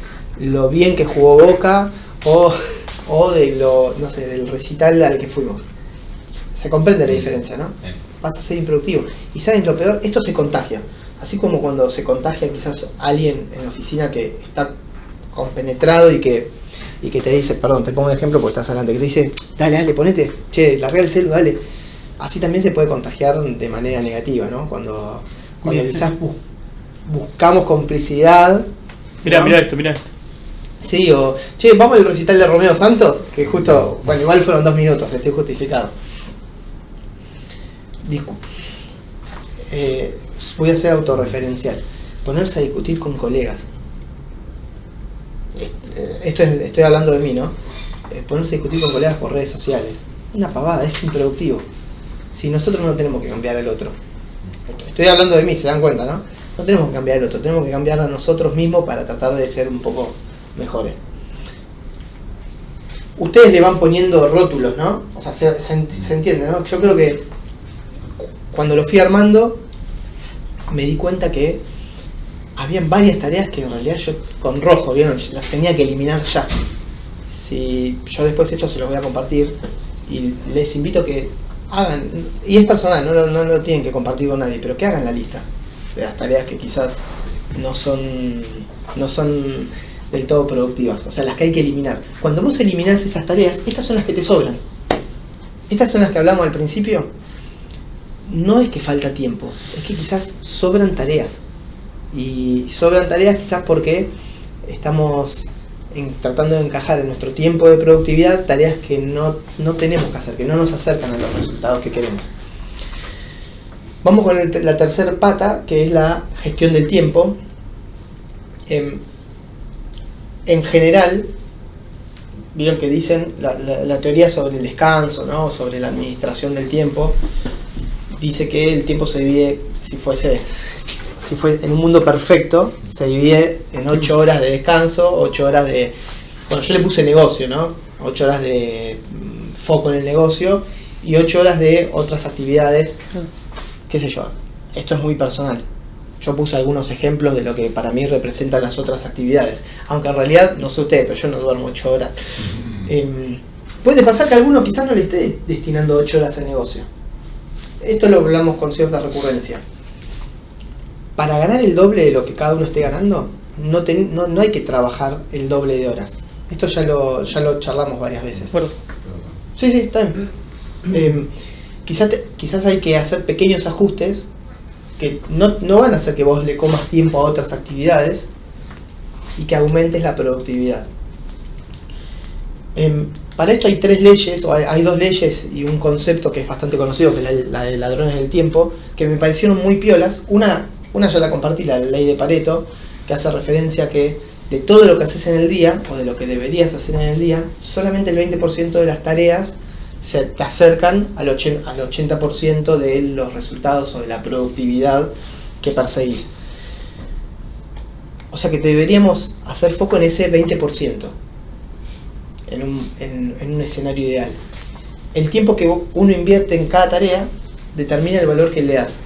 lo bien que jugó Boca o de del recital al que fuimos. Se comprende la diferencia, ¿no? Sí. Vas a ser improductivo. Y ¿saben lo peor? Esto se contagia. Así como cuando se contagia quizás alguien en la oficina que está compenetrado y que te dice, perdón, te pongo un ejemplo porque estás adelante, que te dice, dale, ponete, larga el celu, dale. Así también se puede contagiar de manera negativa, ¿no? Cuando quizás buscamos complicidad. Mirá esto. Sí, o, vamos al recital de Romeo Santos, que justo, bueno, igual fueron 2 minutos, estoy justificado. Voy a ser autorreferencial. Ponerse a discutir con colegas. Estoy hablando de mí, ¿no? Ponerse a discutir con colegas por redes sociales. Una pavada, es improductivo. Si nosotros no tenemos que cambiar al otro. Estoy hablando de mí, se dan cuenta, ¿no? No tenemos que cambiar al otro, tenemos que cambiar a nosotros mismos para tratar de ser un poco mejores. Ustedes le van poniendo rótulos, ¿no? O sea, se entiende, ¿no? Yo creo que cuando lo fui armando me di cuenta que habían varias tareas que en realidad yo con rojo, ¿vieron? Las tenía que eliminar ya. Si yo después esto se los voy a compartir y les invito a que hagan, y es personal, no lo tienen que compartir con nadie, pero que hagan la lista de las tareas que quizás no son del todo productivas, o sea, las que hay que eliminar. Cuando vos eliminás esas tareas, estas son las que te sobran. Estas son las que hablamos al principio. No es que falta tiempo, es que quizás sobran tareas. Y sobran tareas quizás porque estamos tratando de encajar en nuestro tiempo de productividad tareas que no tenemos que hacer, que no nos acercan a los resultados que queremos. Vamos con la tercera pata, que es la gestión del tiempo. En general, vieron que dicen la teoría sobre el descanso, ¿no? Sobre la administración del tiempo, dice que el tiempo se divide, si fuese en un mundo perfecto, se divide en 8 horas de descanso, 8 horas de... Bueno, yo le puse negocio, ¿no? 8 horas de foco en el negocio y 8 horas de otras actividades, qué sé yo. Esto es muy personal. Yo puse algunos ejemplos de lo que para mí representan las otras actividades. Aunque en realidad, no sé ustedes, pero yo no duermo 8 horas. Puede pasar que alguno quizás no le esté destinando 8 horas al negocio. Esto lo hablamos con cierta recurrencia. Para ganar el doble de lo que cada uno esté ganando, no hay que trabajar el doble de horas. Esto ya lo charlamos varias veces. Bueno. Sí, está bien. Quizás hay que hacer pequeños ajustes que no van a hacer que vos le comas tiempo a otras actividades y que aumentes la productividad. Para esto hay 3 leyes, o hay 2 leyes y un concepto que es bastante conocido, que es la de ladrones del tiempo, que me parecieron muy piolas. Una ya la compartí, la ley de Pareto, que hace referencia a que de todo lo que haces en el día, o de lo que deberías hacer en el día, solamente el 20% de las tareas te acercan al 80% de los resultados o de la productividad que perseguís. O sea que deberíamos hacer foco en ese 20%, en un escenario ideal. El tiempo que uno invierte en cada tarea determina el valor que le das.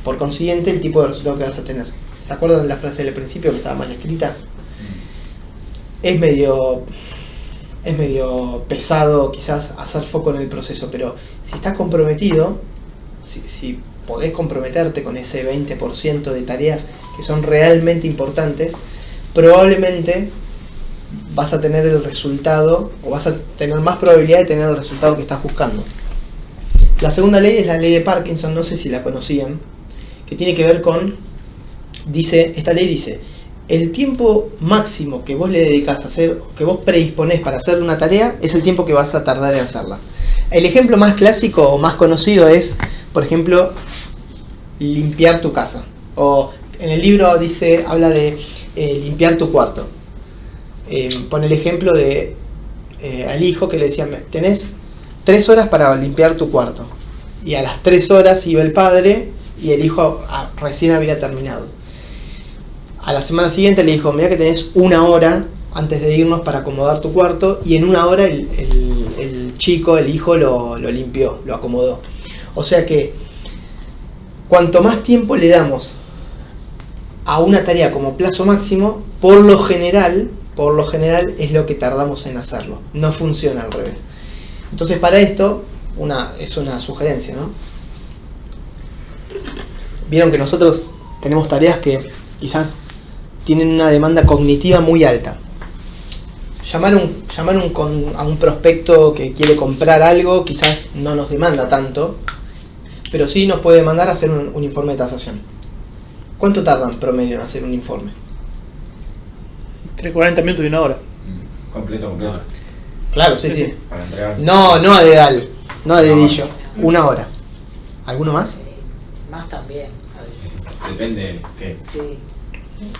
Por consiguiente, el tipo de resultado que vas a tener. ¿Se acuerdan de la frase del principio que estaba mal escrita? Es medio pesado quizás hacer foco en el proceso, pero si estás comprometido, si podés comprometerte con ese 20% de tareas que son realmente importantes, probablemente vas a tener el resultado, o vas a tener más probabilidad de tener el resultado que estás buscando. La segunda ley es la ley de Parkinson, no sé si la conocían, que tiene que ver con, esta ley dice, el tiempo máximo que vos le dedicás a hacer, que vos predisponés para hacer una tarea, es el tiempo que vas a tardar en hacerla. El ejemplo más clásico o más conocido es, por ejemplo, limpiar tu casa. O en el libro habla de limpiar tu cuarto. Pone el ejemplo de al hijo que le decía, tenés 3 horas para limpiar tu cuarto. Y a las 3 horas iba el padre y el hijo recién había terminado. A la semana siguiente le dijo, mira que tenés 1 hora antes de irnos para acomodar tu cuarto, y en 1 hora el chico, el hijo, lo limpió, lo acomodó. O sea que cuanto más tiempo le damos a una tarea como plazo máximo, por lo general es lo que tardamos en hacerlo. No funciona al revés. Entonces para esto, es una sugerencia, ¿no? Vieron que nosotros tenemos tareas que quizás tienen una demanda cognitiva muy alta. Llamar a un prospecto que quiere comprar algo quizás no nos demanda tanto, pero sí nos puede demandar hacer un informe de tasación. ¿Cuánto tardan promedio en hacer un informe? Entre 40 minutos y 1 hora. Completo. Claro, sí. Para entregar. No a dedal, no a dedillo. 1 hora. ¿Alguno más? Más también, a veces. Depende de qué. Sí,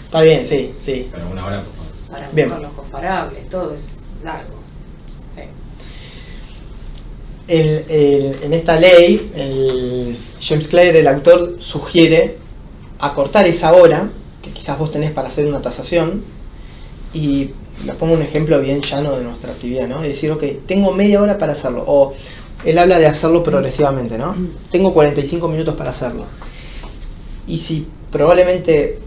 Está bien, sí. Pero 1 hora. para Bien. buscar los comparables, todo es largo. En esta ley, James Clear, el autor, sugiere acortar esa hora que quizás vos tenés para hacer una tasación, y les pongo un ejemplo bien llano de nuestra actividad, ¿no? Es decir, ok, tengo media hora para hacerlo, o él habla de hacerlo progresivamente, ¿no? Tengo 45 minutos para hacerlo, y si probablemente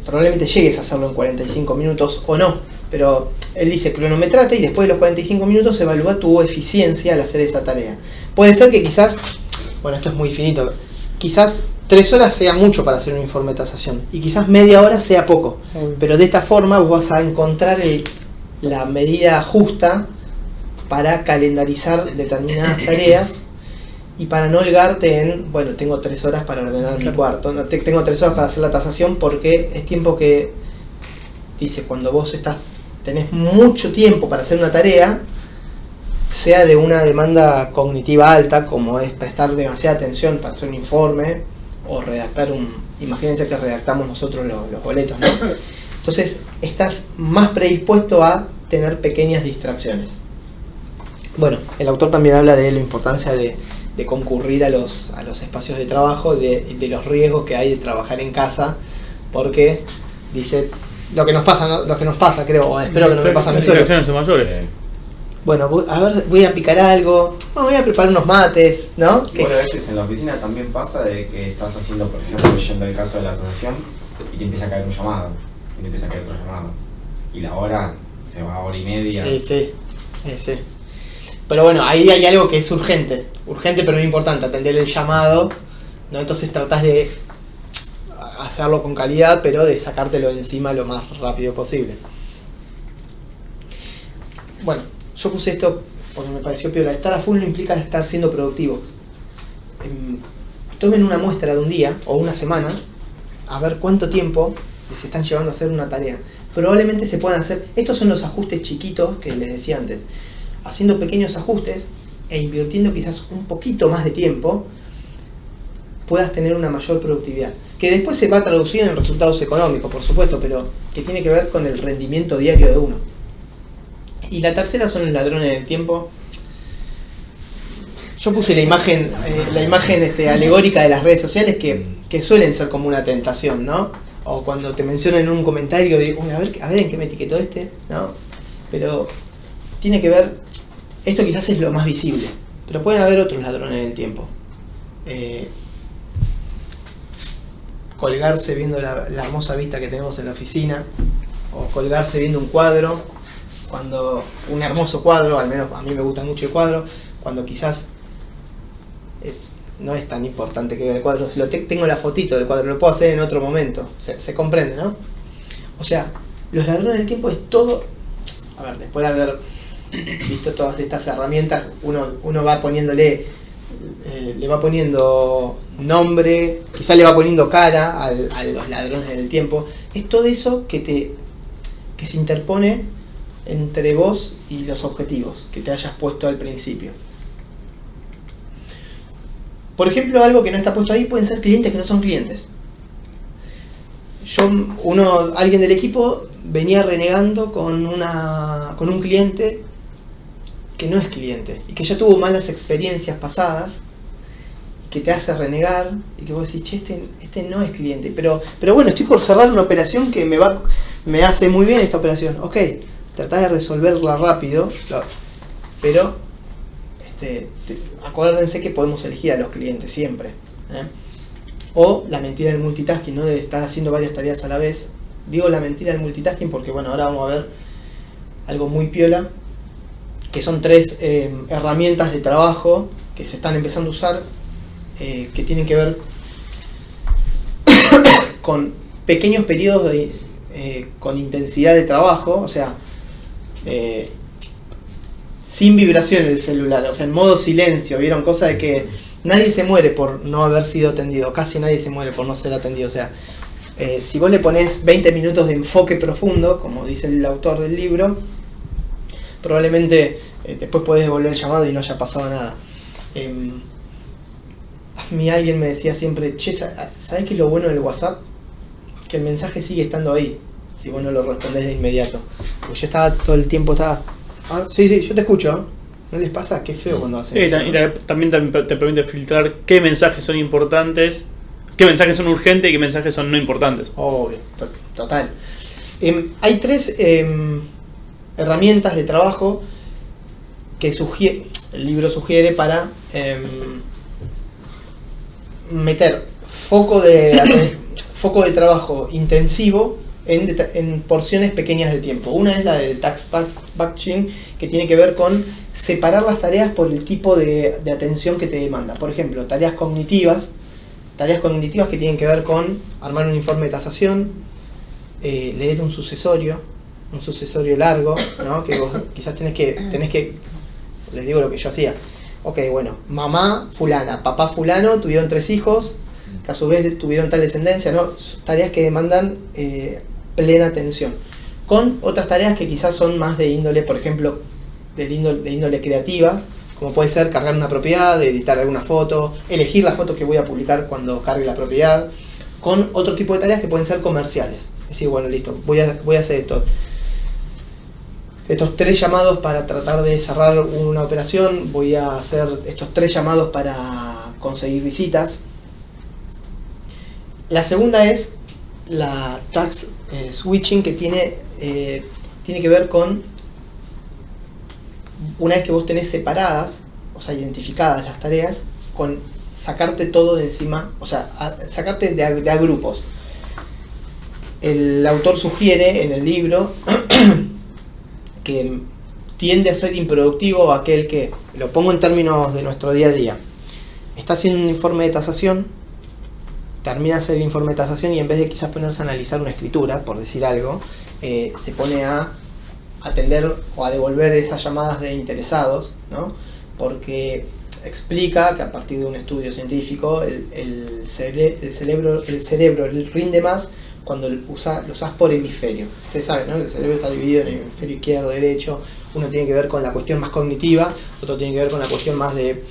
llegues a hacerlo en 45 minutos o no, pero él dice cronometrate y después de los 45 minutos evalúa tu eficiencia al hacer esa tarea. Puede ser que quizás, bueno, esto es muy finito, quizás 3 horas sea mucho para hacer un informe de tasación y quizás media hora sea poco, pero de esta forma vos vas a encontrar la medida justa para calendarizar determinadas tareas y para no holgarte en, bueno, tengo 3 horas para ordenar mi cuarto, no, tengo 3 horas para hacer la tasación, porque es tiempo que, dice, cuando vos estás tenés mucho tiempo para hacer una tarea, sea de una demanda cognitiva alta, como es prestar demasiada atención para hacer un informe, o redactar imagínense que redactamos nosotros los boletos, ¿no? Entonces estás más predispuesto a tener pequeñas distracciones. Bueno, el autor también habla de la importancia de concurrir a los espacios de trabajo, de los riesgos que hay de trabajar en casa, porque dice lo que nos pasa, ¿no? Lo que nos pasa, creo, o espero que no me pase a mí solo. Las distracciones son mayores. Bueno, voy a picar algo, voy a preparar unos mates, ¿no? Bueno, a veces en la oficina también pasa de que estás haciendo, por ejemplo, yendo al caso de la tasación y te empieza a caer un llamado, y te empieza a caer otro llamado. Y la hora se va a hora y media. Sí. Pero bueno, ahí hay algo que es urgente pero no importante, atender el llamado, ¿no? Entonces tratás de hacerlo con calidad, pero de sacártelo de encima lo más rápido posible. Bueno, yo puse esto porque me pareció piola. Estar a full no implica estar siendo productivo. Tomen una muestra de un día o una semana a ver cuánto tiempo les están llevando a hacer una tarea. Probablemente se puedan hacer, estos son los ajustes chiquitos que les decía antes, haciendo pequeños ajustes e invirtiendo quizás un poquito más de tiempo, puedas tener una mayor productividad, que después se va a traducir en resultados económicos, por supuesto, pero que tiene que ver con el rendimiento diario de uno. Y la tercera son los ladrones del tiempo. Yo puse la imagen alegórica de las redes sociales que suelen ser como una tentación, ¿no? O cuando te mencionan en un comentario, digo, a ver en qué me etiquetó ¿no? Pero tiene que ver, esto quizás es lo más visible, pero pueden haber otros ladrones del tiempo. Colgarse viendo la hermosa vista que tenemos en la oficina, o colgarse viendo un cuadro, un hermoso cuadro, al menos a mí me gusta mucho el cuadro, cuando quizás no es tan importante que vea el cuadro. Si tengo la fotito del cuadro, lo puedo hacer en otro momento. Se comprende, ¿no? O sea, los ladrones del tiempo es todo. A ver, después de haber visto todas estas herramientas, uno va poniéndole, le va poniendo nombre, quizás le va poniendo cara a los ladrones del tiempo. Es todo eso que se interpone entre vos y los objetivos que te hayas puesto al principio. Por ejemplo, algo que no está puesto ahí pueden ser clientes que no son clientes. Alguien del equipo venía renegando con un cliente que no es cliente y que ya tuvo malas experiencias pasadas y que te hace renegar y que vos decís, che, este no es cliente, pero bueno, estoy por cerrar una operación que me hace muy bien esta operación. Ok, tratá de resolverla rápido, pero acuérdense que podemos elegir a los clientes siempre, ¿eh? O la mentira del multitasking, no de estar haciendo varias tareas a la vez. Digo la mentira del multitasking porque bueno, ahora vamos a ver algo muy piola, que son 3 herramientas de trabajo que se están empezando a usar, que tienen que ver con pequeños periodos con intensidad de trabajo, o sea, sin vibración el celular, o sea, en modo silencio. ¿Vieron? Cosa de que nadie se muere por no haber sido atendido, casi nadie se muere por no ser atendido. O sea, si vos le ponés 20 minutos de enfoque profundo, como dice el autor del libro, probablemente después podés devolver el llamado y no haya pasado nada. A mí alguien me decía siempre, che, ¿sabés qué es lo bueno del WhatsApp? Que el mensaje sigue estando ahí, si vos no lo respondés de inmediato. Porque yo estaba todo el tiempo, sí, yo te escucho, ¿eh? ¿No les pasa? Qué feo cuando hacen eso, ¿no? Y también te permite filtrar qué mensajes son importantes, qué mensajes son urgentes y qué mensajes son no importantes. Obvio, total. Hay 3 herramientas de trabajo que el libro sugiere para meter foco de trabajo intensivo en porciones pequeñas de tiempo. Una es la de task batching, que tiene que ver con separar las tareas por el tipo de atención que te demanda. Por ejemplo, tareas cognitivas que tienen que ver con armar un informe de tasación, leer un sucesorio largo, ¿no? Que vos quizás tenés que, les digo lo que yo hacía. Ok, bueno, mamá fulana, papá fulano tuvieron 3 hijos, que a su vez tuvieron tal descendencia, ¿no? Tareas que demandan plena atención. con otras tareas que quizás son más de índole, por ejemplo, de índole creativa, como puede ser cargar una propiedad, editar alguna foto, elegir la foto que voy a publicar cuando cargue la propiedad, con otro tipo de tareas que pueden ser comerciales. Es decir, bueno, listo, voy a hacer estos 3 llamados para tratar de cerrar una operación, voy a hacer estos 3 llamados para conseguir visitas. La segunda es la task switching, que tiene que ver con, una vez que vos tenés separadas, o sea, identificadas las tareas, con sacarte todo de encima, o sea, sacarte de a grupos. El autor sugiere en el libro que tiende a ser improductivo aquel que, lo pongo en términos de nuestro día a día, está haciendo un informe de tasación, termina de hacer el informe de tasación y en vez de quizás ponerse a analizar una escritura, por decir algo, se pone a atender o a devolver esas llamadas de interesados, ¿no? Porque explica que a partir de un estudio científico el cerebro rinde más cuando lo usas por hemisferio. Ustedes saben, ¿no? El cerebro está dividido en el hemisferio izquierdo, derecho. Uno tiene que ver con la cuestión más cognitiva, otro tiene que ver con la cuestión más de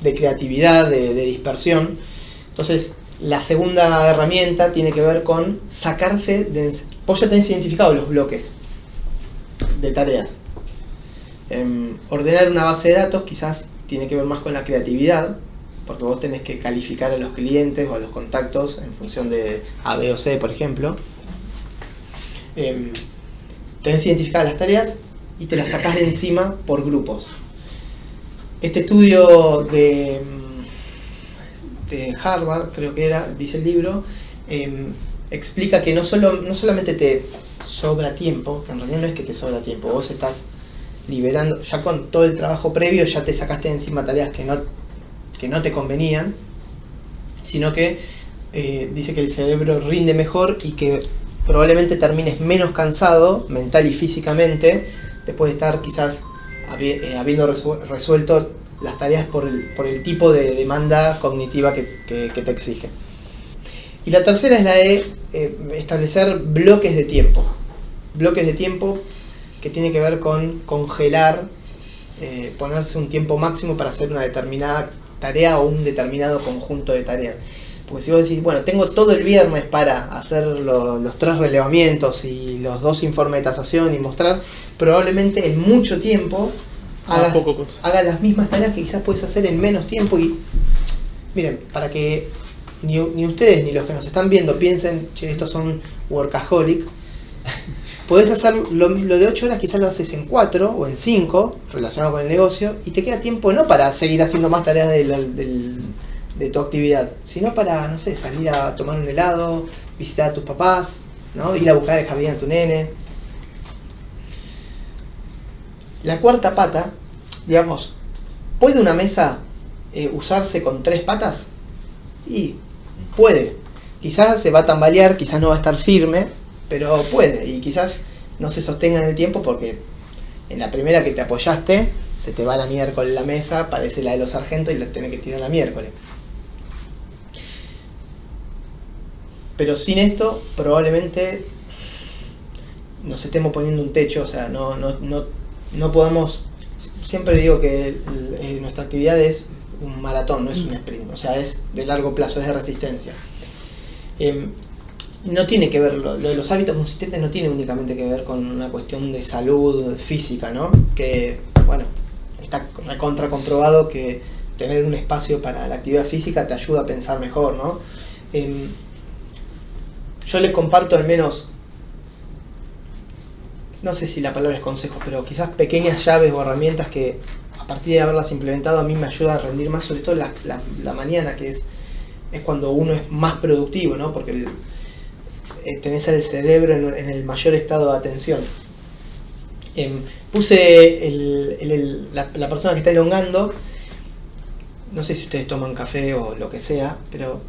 creatividad, de dispersión. Entonces, la segunda herramienta tiene que ver con sacarse de... Vos ya tenés identificados los bloques de tareas. Ordenar una base de datos quizás tiene que ver más con la creatividad, porque vos tenés que calificar a los clientes o a los contactos en función de A, B o C, por ejemplo. Tenés identificadas las tareas y te las sacás de encima por grupos. Este estudio de Harvard, creo que era, dice el libro, explica que no solamente te sobra tiempo, que en realidad no es que te sobra tiempo, vos estás liberando, ya con todo el trabajo previo ya te sacaste de encima tareas que no te convenían, sino que dice que el cerebro rinde mejor y que probablemente termines menos cansado mental y físicamente después de estar quizás habiendo resuelto las tareas por el tipo de demanda cognitiva que te exige. Y la tercera es la de establecer bloques de tiempo. Bloques de tiempo que tiene que ver con congelar, ponerse un tiempo máximo para hacer una determinada tarea o un determinado conjunto de tareas. Porque si vos decís, bueno, tengo todo el viernes para hacer los 3 relevamientos y los 2 informes de tasación y mostrar, probablemente en mucho tiempo hagas las mismas tareas que quizás puedes hacer en menos tiempo. Y miren, para que ni ustedes ni los que nos están viendo piensen, che, estos son workaholic, podés hacer lo de 8 horas, quizás lo haces en 4 o en 5, relacionado con el negocio, y te queda tiempo no para seguir haciendo más tareas de tu actividad, sino para, no sé, salir a tomar un helado, visitar a tus papás, ¿no? Ir a buscar el jardín a tu nene. La cuarta pata, digamos, ¿puede una mesa usarse con 3 patas? Y puede. Quizás se va a tambalear, quizás no va a estar firme, pero puede. Y quizás no se sostenga en el tiempo porque en la primera que te apoyaste se te va la miércoles la mesa, parece la de los sargentos y la tenés que tirar la miércoles. Pero sin esto probablemente nos estemos poniendo un techo, o sea, no podamos. Siempre digo que nuestra actividad es un maratón, no es un sprint, o sea, es de largo plazo, es de resistencia. No tiene que ver, lo de los hábitos consistentes no tiene únicamente que ver con una cuestión de salud física, ¿no? Que, bueno, está recontra comprobado que tener un espacio para la actividad física te ayuda a pensar mejor, ¿no? Yo les comparto al menos, no sé si la palabra es consejo, pero quizás pequeñas llaves o herramientas que a partir de haberlas implementado a mí me ayuda a rendir más, sobre todo la mañana, que es cuando uno es más productivo, ¿no? Porque tenés el cerebro en el mayor estado de atención. Puse la persona que está elongando, no sé si ustedes toman café o lo que sea, pero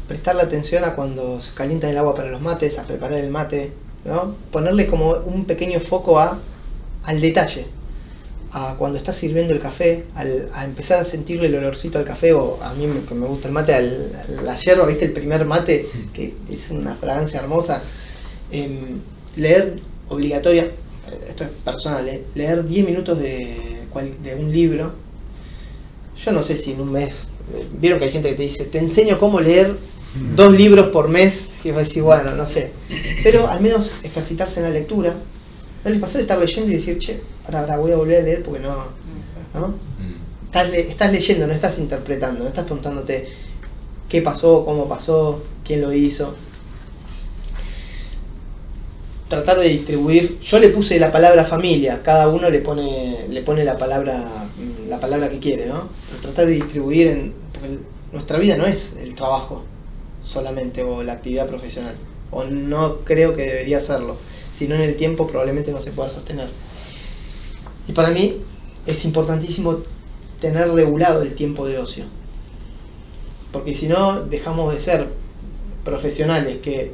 prestarle atención a cuando se calienta el agua para los mates, a preparar el mate, ¿no? Ponerle como un pequeño foco al detalle, a cuando está sirviendo el café, a empezar a sentirle el olorcito al café, o a mí que me gusta el mate, la yerba, ¿viste? El primer mate, que es una fragancia hermosa. leer obligatoria, esto es personal, leer 10 minutos de un libro. Yo no sé si en un mes, vieron que hay gente que te dice, te enseño cómo leer 2 libros por mes, que va a decir, bueno, no sé, pero al menos ejercitarse en la lectura. ¿No les pasó de estar leyendo y decir, che, ahora voy a volver a leer porque no? Estás leyendo, no estás interpretando, no estás preguntándote qué pasó, cómo pasó, quién lo hizo. Tratar de distribuir, yo le puse la palabra familia, cada uno le pone la palabra que quiere, ¿no? Pero tratar de distribuir, porque nuestra vida no es el trabajo solamente o la actividad profesional, o no creo que debería serlo, sino en el tiempo probablemente no se pueda sostener. Y para mí es importantísimo tener regulado el tiempo de ocio, porque si no dejamos de ser profesionales que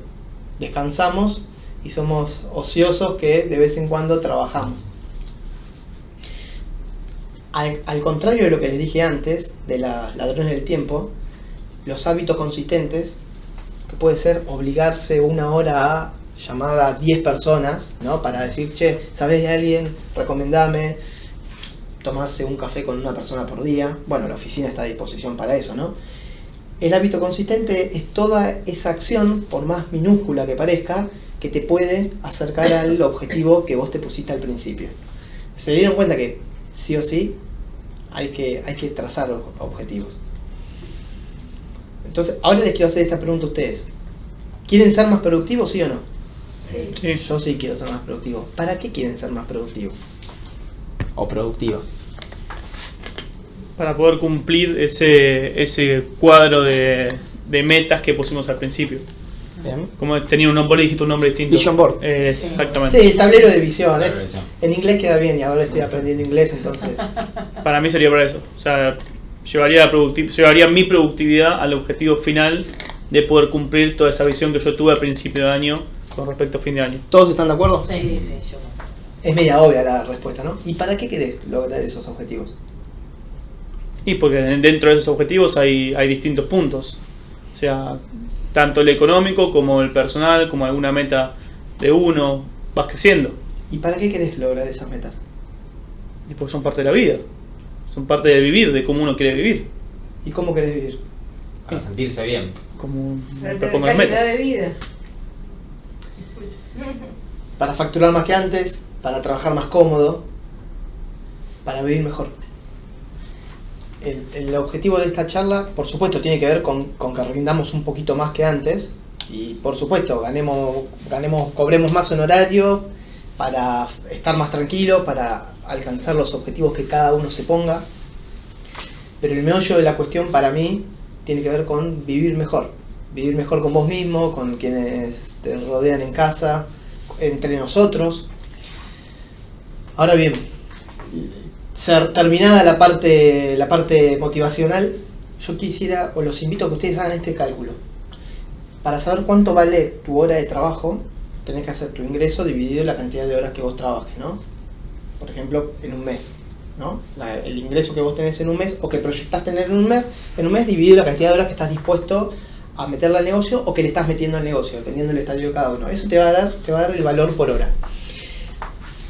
descansamos y somos ociosos que de vez en cuando trabajamos. Al contrario de lo que les dije antes de las ladrones del tiempo, los hábitos consistentes, que puede ser obligarse 1 hora a llamar a 10 personas, ¿no? Para decir, che, ¿sabés de alguien? Recomendame. Tomarse un café con una persona por día. Bueno, la oficina está a disposición para eso, ¿no? El hábito consistente es toda esa acción, por más minúscula que parezca, que te puede acercar al objetivo que vos te pusiste al principio. Se dieron cuenta que sí o sí hay que trazar objetivos. Entonces, ahora les quiero hacer esta pregunta a ustedes. ¿Quieren ser más productivos, sí o no? Sí. Yo sí quiero ser más productivo. ¿Para qué quieren ser más productivos? O productiva. Para poder cumplir ese cuadro de metas que pusimos al principio. Bien. Como tenía un nombre, vos le dijiste un nombre distinto. Vision board. Exactamente. Sí, el tablero de visión. En inglés queda bien y ahora estoy aprendiendo inglés, entonces. Para mí sería para eso. O sea, llevaría mi productividad al objetivo final de poder cumplir toda esa visión que yo tuve al principio de año con respecto a fin de año. ¿Todos están de acuerdo? Sí, yo. Es media obvia la respuesta, ¿no? ¿Y para qué querés lograr esos objetivos? Y porque dentro de esos objetivos hay distintos puntos. O sea, tanto el económico como el personal, como alguna meta de uno, vas creciendo. ¿Y para qué querés lograr esas metas? Y porque son parte de la vida. Son parte de vivir, de cómo uno quiere vivir. ¿Y cómo querés vivir? Para sentirse bien. Como Para me tener propongo las calidad metas. de vida. Para facturar más que antes, para trabajar más cómodo, para vivir mejor. El objetivo de esta charla, por supuesto, tiene que ver con que rindamos un poquito más que antes. Y por supuesto, cobremos más honorario para estar más tranquilo, para alcanzar los objetivos que cada uno se ponga. Pero el meollo de la cuestión para mí tiene que ver con vivir mejor. Vivir mejor con vos mismo, con quienes te rodean en casa, entre nosotros. Ahora bien, terminada la parte motivacional, yo quisiera, o los invito a que ustedes hagan este cálculo. Para saber cuánto vale tu hora de trabajo, tenés que hacer tu ingreso dividido la cantidad de horas que vos trabajes, ¿no? Por ejemplo, en un mes, ¿no? El ingreso que vos tenés en un mes, o que proyectás tener en un mes dividido la cantidad de horas que estás dispuesto a meterle al negocio, o que le estás metiendo al negocio, dependiendo del estadio de cada uno. Eso te va a dar el valor por hora.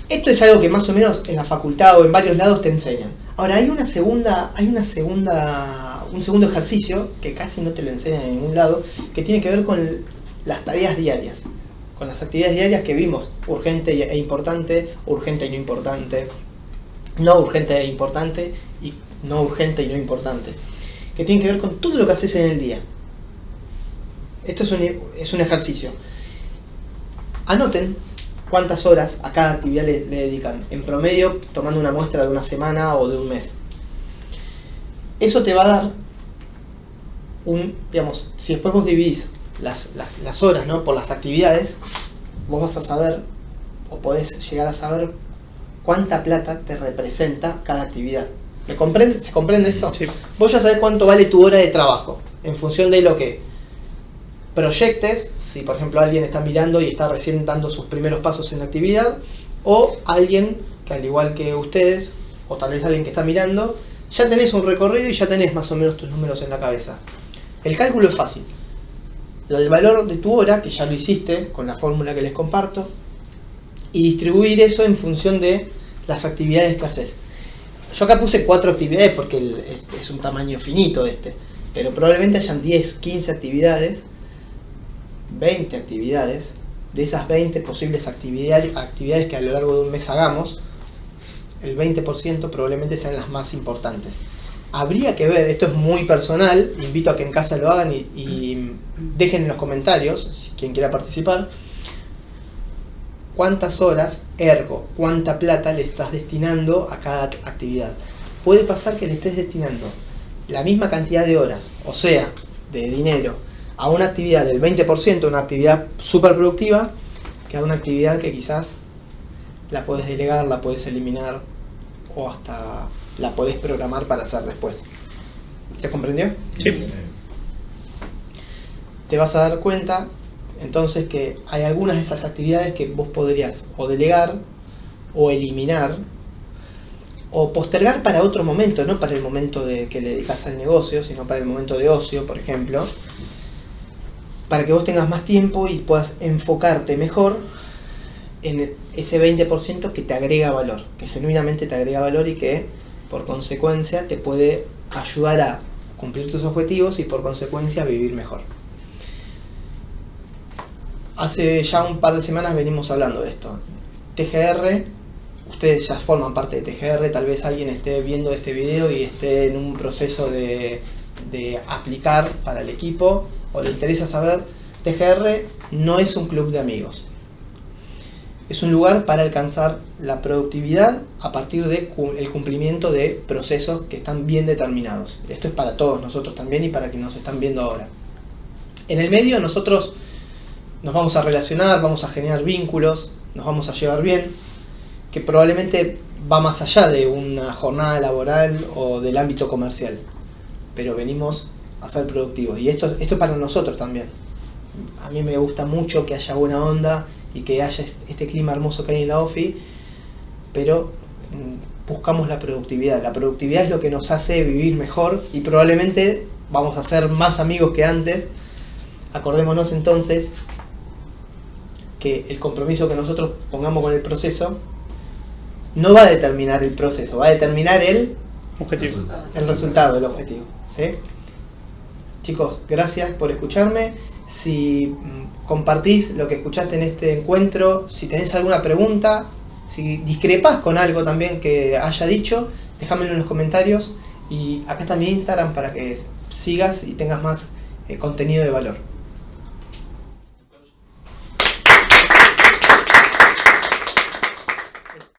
Esto es algo que más o menos en la facultad o en varios lados te enseñan. Ahora, hay un segundo ejercicio que casi no te lo enseñan en ningún lado, que tiene que ver con las tareas diarias, con las actividades diarias que vimos, urgente e importante, urgente y no importante, no urgente e importante y no urgente y no importante, que tiene que ver con todo lo que haces en el día. Esto es un ejercicio. Anoten cuántas horas a cada actividad le dedican, en promedio tomando una muestra de una semana o de un mes. Eso te va a dar digamos, si después vos dividís las horas, ¿no?, por las actividades, vos vas a saber, o podés llegar a saber cuánta plata te representa cada actividad. ¿Se comprende esto? Sí. Vos ya sabés cuánto vale tu hora de trabajo, en función de lo que proyectes, si por ejemplo alguien está mirando y está recién dando sus primeros pasos en la actividad, o alguien que al igual que ustedes, o tal vez alguien que está mirando, ya tenés un recorrido y ya tenés más o menos tus números en la cabeza. El cálculo es fácil. El valor de tu hora, que ya lo hiciste con la fórmula que les comparto, y distribuir eso en función de las actividades que haces. Yo acá puse 4 actividades porque es un tamaño finito pero probablemente hayan 10, 15 actividades, 20 actividades. De esas 20 posibles actividades que a lo largo de un mes hagamos, el 20% probablemente sean las más importantes. Habría que ver, esto es muy personal, invito a que en casa lo hagan y dejen en los comentarios, si quien quiera participar, cuántas horas, ergo, cuánta plata le estás destinando a cada actividad. Puede pasar que le estés destinando la misma cantidad de horas, o sea, de dinero, a una actividad del 20%, una actividad súper productiva, que a una actividad que quizás la puedes delegar, la puedes eliminar, o hasta la podés programar para hacer después. ¿Se comprendió? Sí. Te vas a dar cuenta entonces que hay algunas de esas actividades que vos podrías o delegar o eliminar o postergar para otro momento, no para el momento que le dedicas al negocio, sino para el momento de ocio, por ejemplo, para que vos tengas más tiempo y puedas enfocarte mejor en ese 20% que te agrega valor, que genuinamente te agrega valor y que por consecuencia te puede ayudar a cumplir tus objetivos y por consecuencia a vivir mejor. Hace ya un par de semanas venimos hablando de esto. TGR, ustedes ya forman parte de TGR, tal vez alguien esté viendo este video y esté en un proceso de aplicar para el equipo o le interesa saber. TGR no es un club de amigos. Es un lugar para alcanzar la productividad a partir del cumplimiento de procesos que están bien determinados. Esto es para todos nosotros también y para quienes nos están viendo ahora. En el medio nosotros nos vamos a relacionar, vamos a generar vínculos, nos vamos a llevar bien, que probablemente va más allá de una jornada laboral o del ámbito comercial, pero venimos a ser productivos y esto es para nosotros también. A mí me gusta mucho que haya buena onda y que haya este clima hermoso que hay en la OFI, pero buscamos la productividad. La productividad es lo que nos hace vivir mejor y probablemente vamos a ser más amigos que antes. Acordémonos entonces que el compromiso que nosotros pongamos con el proceso no va a determinar el proceso, va a determinar el resultado del objetivo. ¿Sí? Chicos, gracias por escucharme. Si compartís lo que escuchaste en este encuentro, si tenés alguna pregunta, si discrepás con algo también que haya dicho, déjamelo en los comentarios y acá está mi Instagram para que sigas y tengas más contenido de valor.